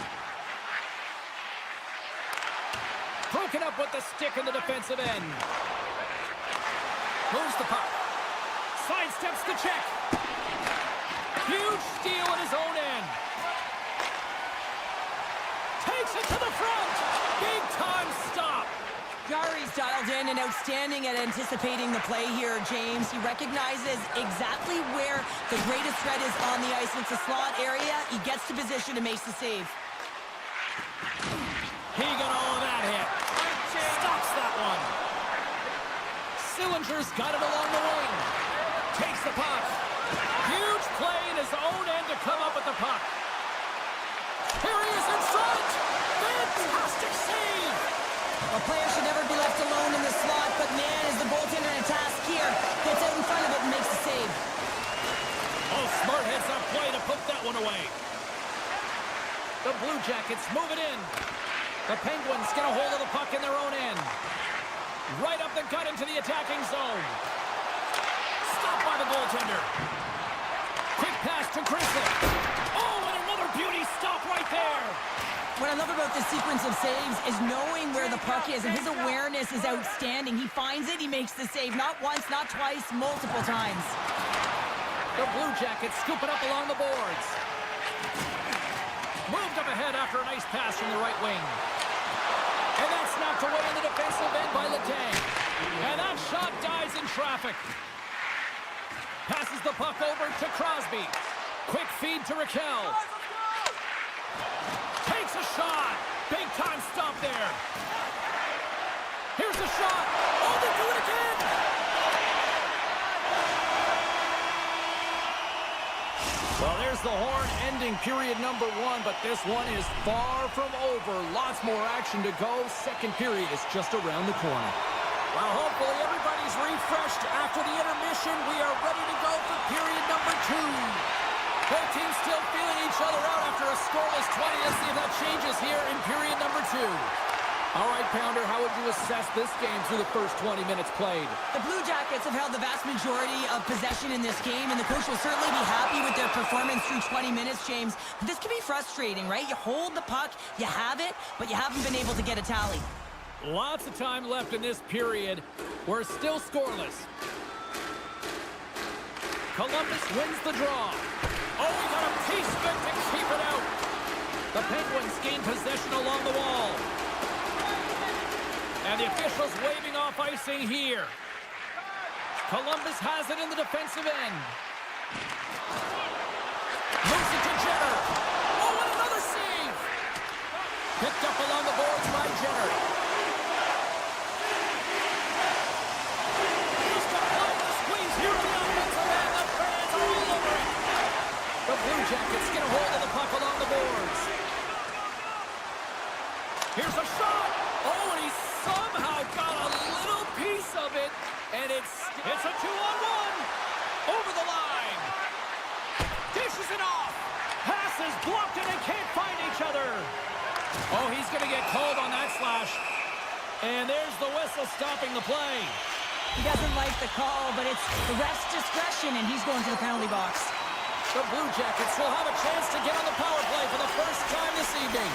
Broken up with the stick in the defensive end. Moves the puck. Sidesteps the check. Huge steal at his own end. Takes it to the front. Big time stop. Jari's dialed in and outstanding at anticipating the play here, James. He recognizes exactly where the greatest threat is on the ice. It's a slot area. He gets to position and makes the save. He got all of that hit. Stops that one. Sillinger's got it along the wing. Takes the puck. Huge play in his own end to come up with the puck. Here he is in front. Fantastic save. A player should never be left alone in the slot, but man, is the goaltender in a task here. Gets out in front of it and makes the save. Oh, smart heads-up play to put that one away. The Blue Jackets move it in. The Penguins get a hold of the puck in their own end. Right up the gut into the attacking zone. Stopped by the goaltender. Quick pass to Grzelcyk. Oh, and another beauty stop right there. What I love about this sequence of saves is knowing where the puck is, and his awareness is outstanding. He finds it, he makes the save, not once, not twice, multiple times. The Blue Jackets scoop it up along the boards. Moved up ahead after a nice pass from the right wing. And that's knocked away in the defensive end by Letang. And that shot dies in traffic. Passes the puck over to Crosby. Quick feed to Raquel. Takes a shot. Big time stop there. Here's the shot. Oh, they do it again. Well, there's the horn ending period number 1, but this one is far from over. Lots more action to go. Second period is just around the corner. Well, hopefully everybody's refreshed after the intermission. We are ready to go for period number 2. Both teams still feeling each other out after a scoreless 20. Let's see if that changes here in period number 2. All right, Pounder, how would you assess this game through the first 20 minutes played? The Blue Jackets have held the vast majority of possession in this game, and the coach will certainly be happy with their performance through 20 minutes, James. But this can be frustrating, right? You hold the puck, you have it, but you haven't been able to get a tally. Lots of time left in this period. We're still scoreless. Columbus wins the draw. Oh, we got a piece of it to keep it out. The Penguins gain possession along the wall. And the officials waving off icing here. Columbus has it in the defensive end. Moves it to Jenner. Oh, and another save. Picked up along the boards by Jenner. Just applying the squeeze here on the offensive end. The fans are all over it. The Blue Jackets get a hold of the puck along the boards. Here's a shot. Oh, and he somehow got a little piece of it. And it's a 2-on-1. Over the line. Dishes it off. Passes blocked and they can't find each other. Oh, he's going to get called on that slash. And there's the whistle stopping the play. He doesn't like the call, but it's the ref's discretion, and he's going to the penalty box. The Blue Jackets will have a chance to get on the power play for the first time this evening.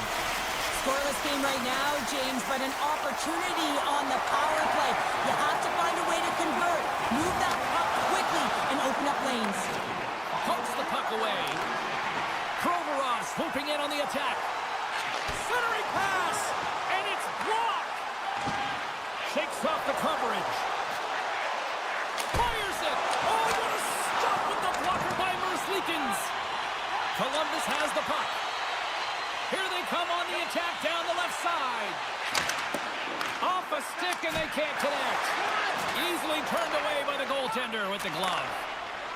Scoreless game right now, James, but an opportunity on the power play. You have to find a way to convert. Move that puck quickly and open up lanes. Pokes the puck away. Provorov's swooping in on the attack. Centering pass, and it's blocked. Shakes off the coverage. Fires it. Oh, what a stop with the blocker by Merzlikins. Columbus has the puck. Here they come on the attack down the left side. Off a stick and they can't connect. Easily turned away by the goaltender with the glove.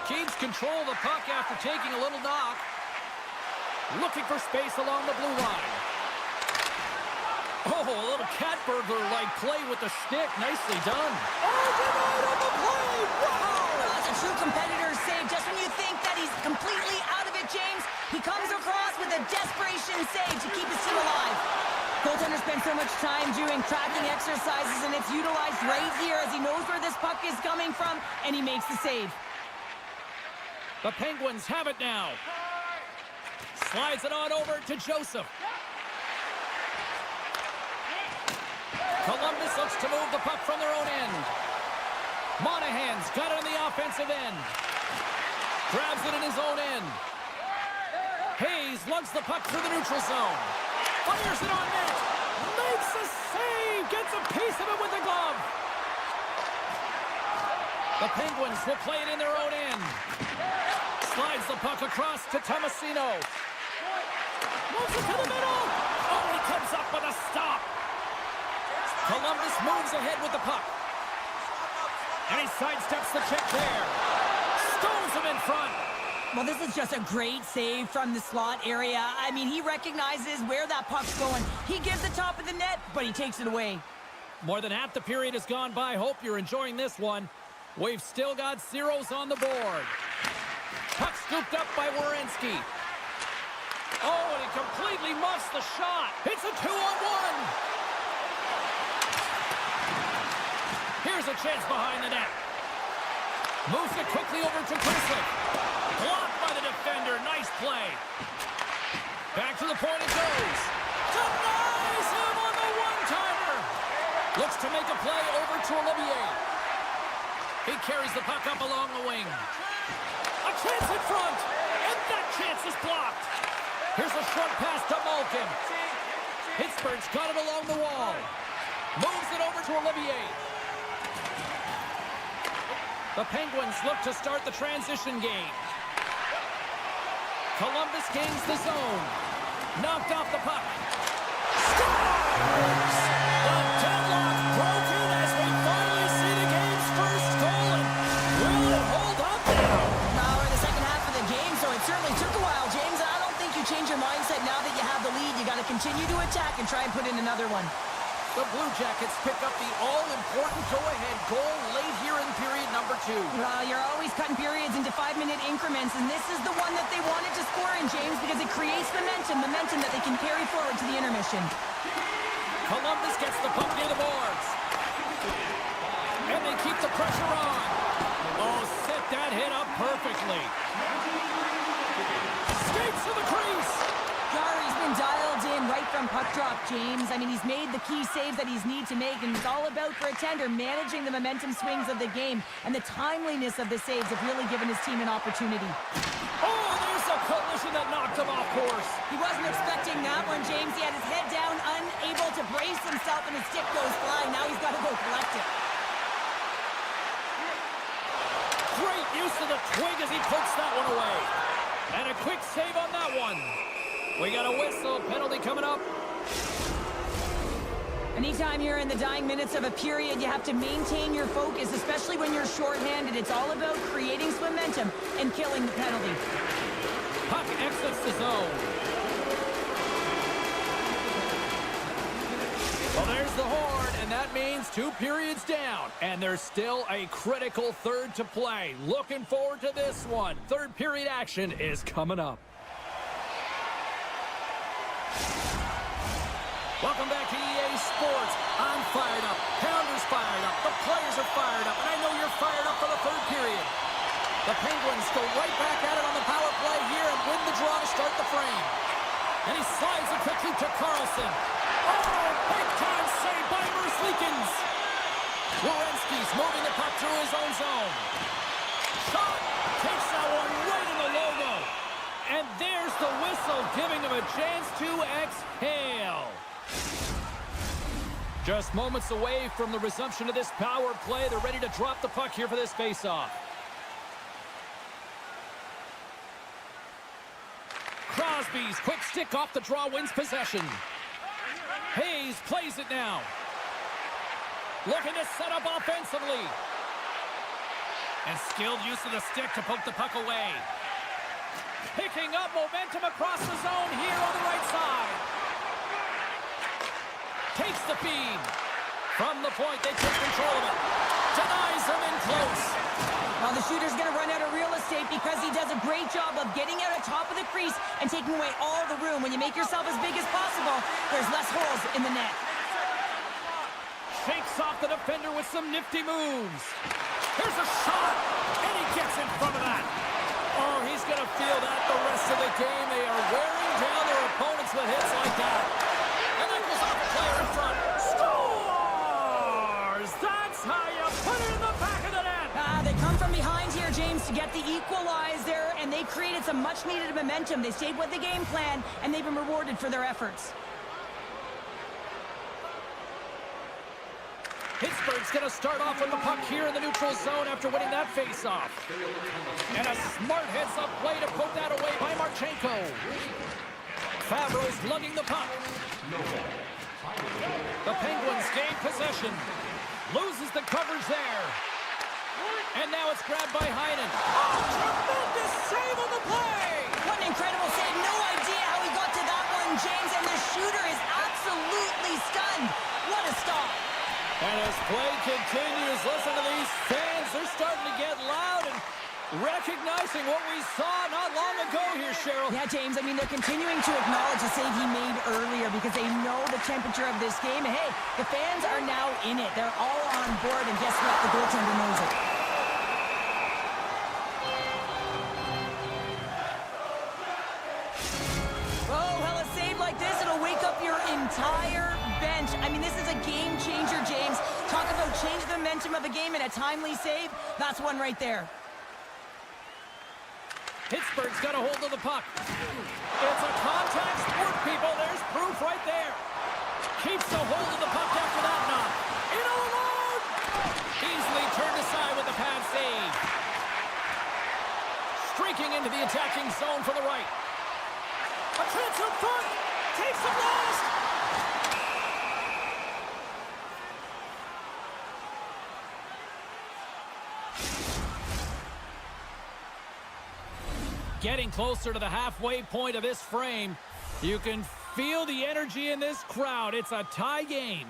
Keeps control of the puck after taking a little knock. Looking for space along the blue line. Oh, a little cat burglar-like play with the stick. Nicely done. Oh, denied on the play. Wow! That's a true competitor's save. Just when you think that he's completely out of it, James, he comes across with a desperation save to keep his team alive. Goaltender spends so much time doing tracking exercises, and it's utilized right here as he knows where this puck is coming from, and he makes the save. The Penguins have it now. Slides it on over to Joseph. Columbus looks to move the puck from their own end. Monahan's got it on the offensive end. Grabs it in his own end. Hayes lugs the puck through the neutral zone. Fires it on net. Makes a save. Gets a piece of it with the glove. The Penguins will play it in their own end. Slides the puck across to Tomasino. Moves it to the middle. Oh, he comes up with a stop. Columbus moves ahead with the puck. And he sidesteps the check there. Stones him in front. Well, this is just a great save from the slot area. I mean, he recognizes where that puck's going. He gives the top of the net, but he takes it away. More than half the period has gone by. Hope you're enjoying this one. We've still got zeros on the board. Puck scooped up by Werenski. Oh, and he completely muffs the shot. It's a 2-on-1. Here's a chance behind the net. Moves it quickly over to Krisic. Blocked by the defender. Nice play. Back to the point it goes. Denies him on the one-timer. Looks to make a play over to Olivier. He carries the puck up along the wing. A chance in front. And that chance is blocked. Here's a short pass to Malkin. Pittsburgh's got it along the wall. Moves it over to Olivier. The Penguins look to start the transition game. Columbus gains the zone. Knocked off the puck. Scores! The deadlock broken as we finally see the game's first goal. And will it hold up now? Now we're in the second half of the game, so it certainly took a while, James. I don't think you change your mindset now that you have the lead. You got to continue to attack and try and put in another one. The Blue Jackets pick up the all-important go-ahead goal late here in period number 2. Well, you're always cutting periods into 5-minute increments, and this is the one that they wanted to score in, James, because it creates momentum that they can carry forward to the intermission. Columbus gets the puck near the boards. And they keep the pressure on. Oh, set that hit up perfectly. Skates to the crease. Jari's been dialed in right from puck drop, James. I mean, he's made the key saves that he's need to make, and it's all about, for a tender, managing the momentum swings of the game, and the timeliness of the saves have really given his team an opportunity. Oh, there's a collision that knocked him off course. He wasn't expecting that one, James. He had his head down, unable to brace himself, and his stick goes flying. Now he's got to go collect it. Great use of the twig as he pokes that one away. And a quick save on that one. We got a whistle. Penalty coming up. Anytime you're in the dying minutes of a period, you have to maintain your focus, especially when you're shorthanded. It's all about creating some momentum and killing the penalty. Puck exits the zone. Well, there's the horn, and that means 2 periods down. And there's still a critical third to play. Looking forward to this one. Third period action is coming up. Welcome back to EA Sports. I'm fired up. Pounder's fired up. The players are fired up. And I know you're fired up for the third period. The Penguins go right back at it on the power play here and win the draw to start the frame. And he slides it quickly to Carlson. Oh, big-time save by Merzlikins. Werenski's moving the puck through his own zone. Shot takes that one right in the logo. And there's the whistle, giving him a chance to exhale. Just moments away from the resumption of this power play. They're ready to drop the puck here for this face-off. Crosby's quick stick off the draw wins possession. Hayes plays it now. Looking to set up offensively. And skilled use of the stick to poke the puck away. Picking up momentum across the zone here on the right side. Takes the feed. From the point, they take control of it. Denies him in close. Well, the shooter's going to run out of real estate because he does a great job of getting out of top of the crease and taking away all the room. When you make yourself as big as possible, there's less holes in the net. Shakes off the defender with some nifty moves. Here's a shot, and he gets in front of that. Oh, he's going to feel that the rest of the game. They are wearing down their opponents with hits like that. And that goes off the player in front. Scores! That's how you put it in the back of the net. They come from behind here, James, to get the equalizer, and they created some much-needed momentum. They stayed with the game plan, and they've been rewarded for their efforts. Pittsburgh's going to start off with the puck here in the neutral zone after winning that face-off. And a smart heads-up play to poke that away by Marchenko. Fabro's lugging the puck. The Penguins gain possession. Loses the coverage there. And now it's grabbed by Heinen. Oh, tremendous save on the play! What an incredible save. No idea how he got to that one, James, and the shooter is absolutely stunned. What a stop. And as play continues, listen to these fans. They're starting to get loud and recognizing what we saw not long ago here, Cheryl. Yeah, James, I mean, they're continuing to acknowledge the save he made earlier because they know the temperature of this game. And hey, the fans are now in it. They're all on board, and guess what? The goaltender knows it. Oh, well, a save like this, it'll wake up your entire bench. I mean, this is a game changer, James. Talk about change the momentum of a game and a timely save. That's one right there. Pittsburgh's got a hold of the puck. It's a contact sport, people. There's proof right there. Keeps a hold of the puck after that knock. In alone! Easily turned aside with the pad save. Streaking into the attacking zone for the right. A chance up front. Takes the blast. Getting closer to the halfway point of this frame. You can feel the energy in this crowd. It's a tie game.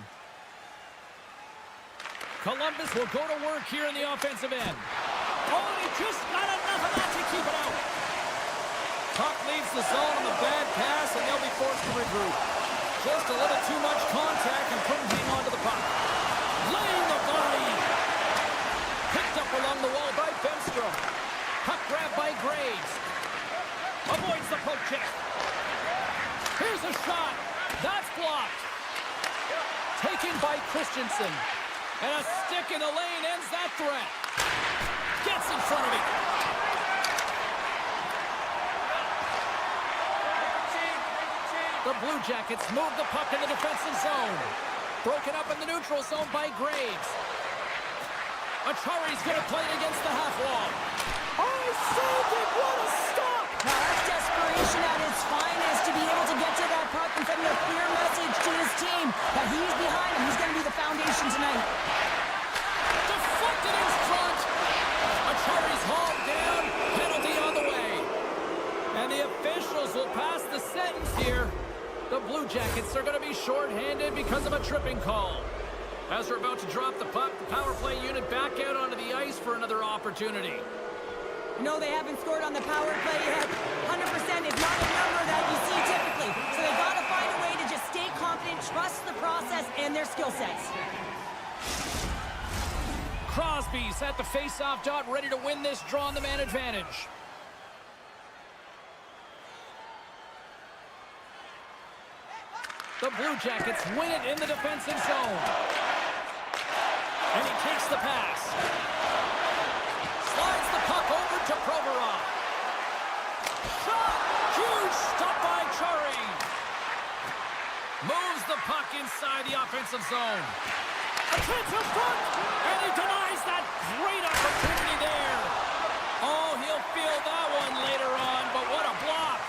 Columbus will go to work here in the offensive end. Oh, he just not enough of that to keep it out. Puck leaves the zone on the bad pass, and they'll be forced to regroup. Just a little too much contact and couldn't hang on to the puck. Laying the body. Picked up along the wall by Bemstrom. Puck grab by Graves. Avoids the poke check. Here's a shot. That's blocked. Taken by Christensen. And a stick in the lane ends that threat. Gets in front of it. The Blue Jackets move the puck in the defensive zone. Broken up in the neutral zone by Graves. Achari's going to play it against the half wall. I saved it! What a stop! Now that's desperation at its finest to be able to get to that puck and send a clear message to his team that he's behind him. He's going to be the foundation tonight. Deflected in front. Achari's hauled down. Penalty on the way. And the officials will pass the sentence here. The Blue Jackets are going to be shorthanded because of a tripping call. As we're about to drop the puck, the power play unit back out onto the ice for another opportunity. No, they haven't scored on the power play yet. 100% is not a number that you see typically. So they got to find a way to just stay confident, trust the process and their skill sets. Crosby's at the face-off dot, ready to win this draw on the man advantage. The Blue Jackets win it in the defensive zone. And he takes the pass. Slides the puck over to Provorov. Shot! Huge stop by Chari. Moves the puck inside the offensive zone. A chance up front! And he denies that great opportunity there. Oh, he'll feel that one later on, but what a block.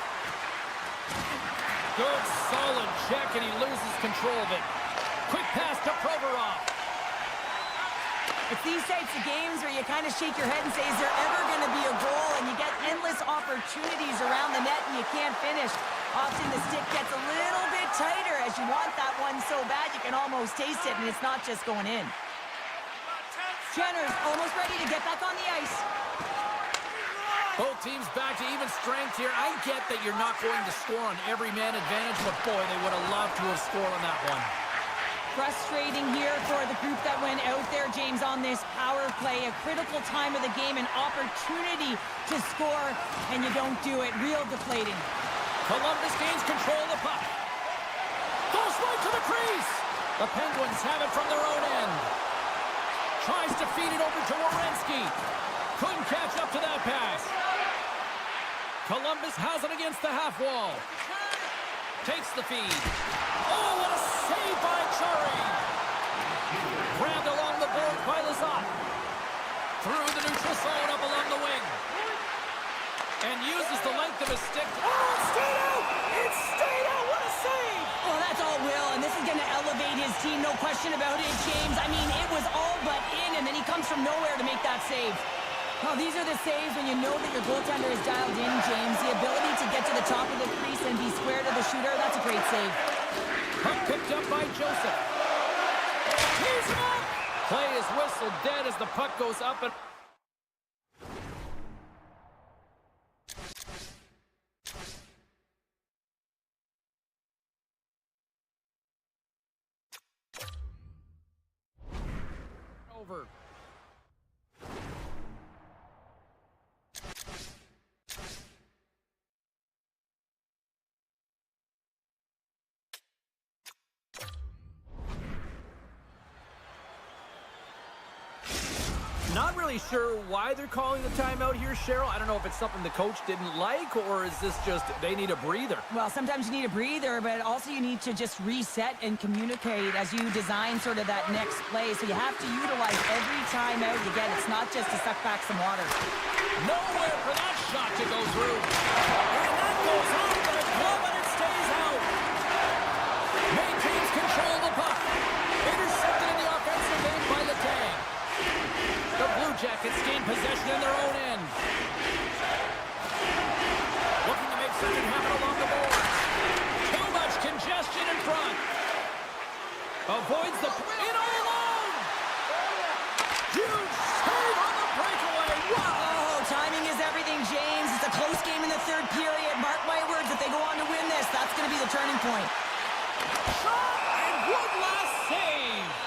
Good, solid check, and he loses control of it. Quick pass to Provorov. It's these types of games where you kind of shake your head and say, is there ever going to be a goal? And you get endless opportunities around the net and you can't finish. Often the stick gets a little bit tighter as you want that one so bad you can almost taste it, and it's not just going in. Jenner's almost ready to get back on the ice. Both teams back to even strength here. I get that you're not going to score on every man advantage, but boy, they would have loved to have scored on that one. Frustrating here for the group that went out there, James, on this power play. A critical time of the game, an opportunity to score, and you don't do it. Real deflating. Columbus gains control of the puck. Goes right to the crease. The Penguins have it from their own end. Tries to feed it over to Werenski. Couldn't catch up to that pass. Columbus has it against the half wall. Takes the feed. Oh, what a save by Chari. Grabbed along the board by Lazat. Through the neutral zone up along the wing. And uses the length of his stick. Oh, it stayed out! It stayed out! What a save! Well, that's all Will, and this is going to elevate his team, no question about it, James. I mean, it was all but in, and then he comes from nowhere to make that save. Well, these are the saves when you know that your goaltender is dialed in, James. The ability to get to the top of the crease and be square to the shooter, that's a great save. Puck picked up by Joseph. He's up! Play is whistled dead as the puck goes up and... over. Not really sure why they're calling the timeout here, Cheryl. I don't know if it's something the coach didn't like, or is this just they need a breather? Well, sometimes you need a breather, but also you need to just reset and communicate as you design sort of that next play. So you have to utilize every timeout you get. It's not just to suck back some water. Nowhere for that shot to go through. And that goes off the glove and it stays out. Maintains control of the puck. Intercepted in the offensive end by Letang. The Blue Jackets gain possession in their own end. Looking to make something happen along the boards. Too much congestion in front. Avoids the... in all alone! Huge save on the breakaway. Wow! Oh, timing is everything, James. It's a close game in the third period. Mark my words, if they go on to win this, that's going to be the turning point. shot, and one last save.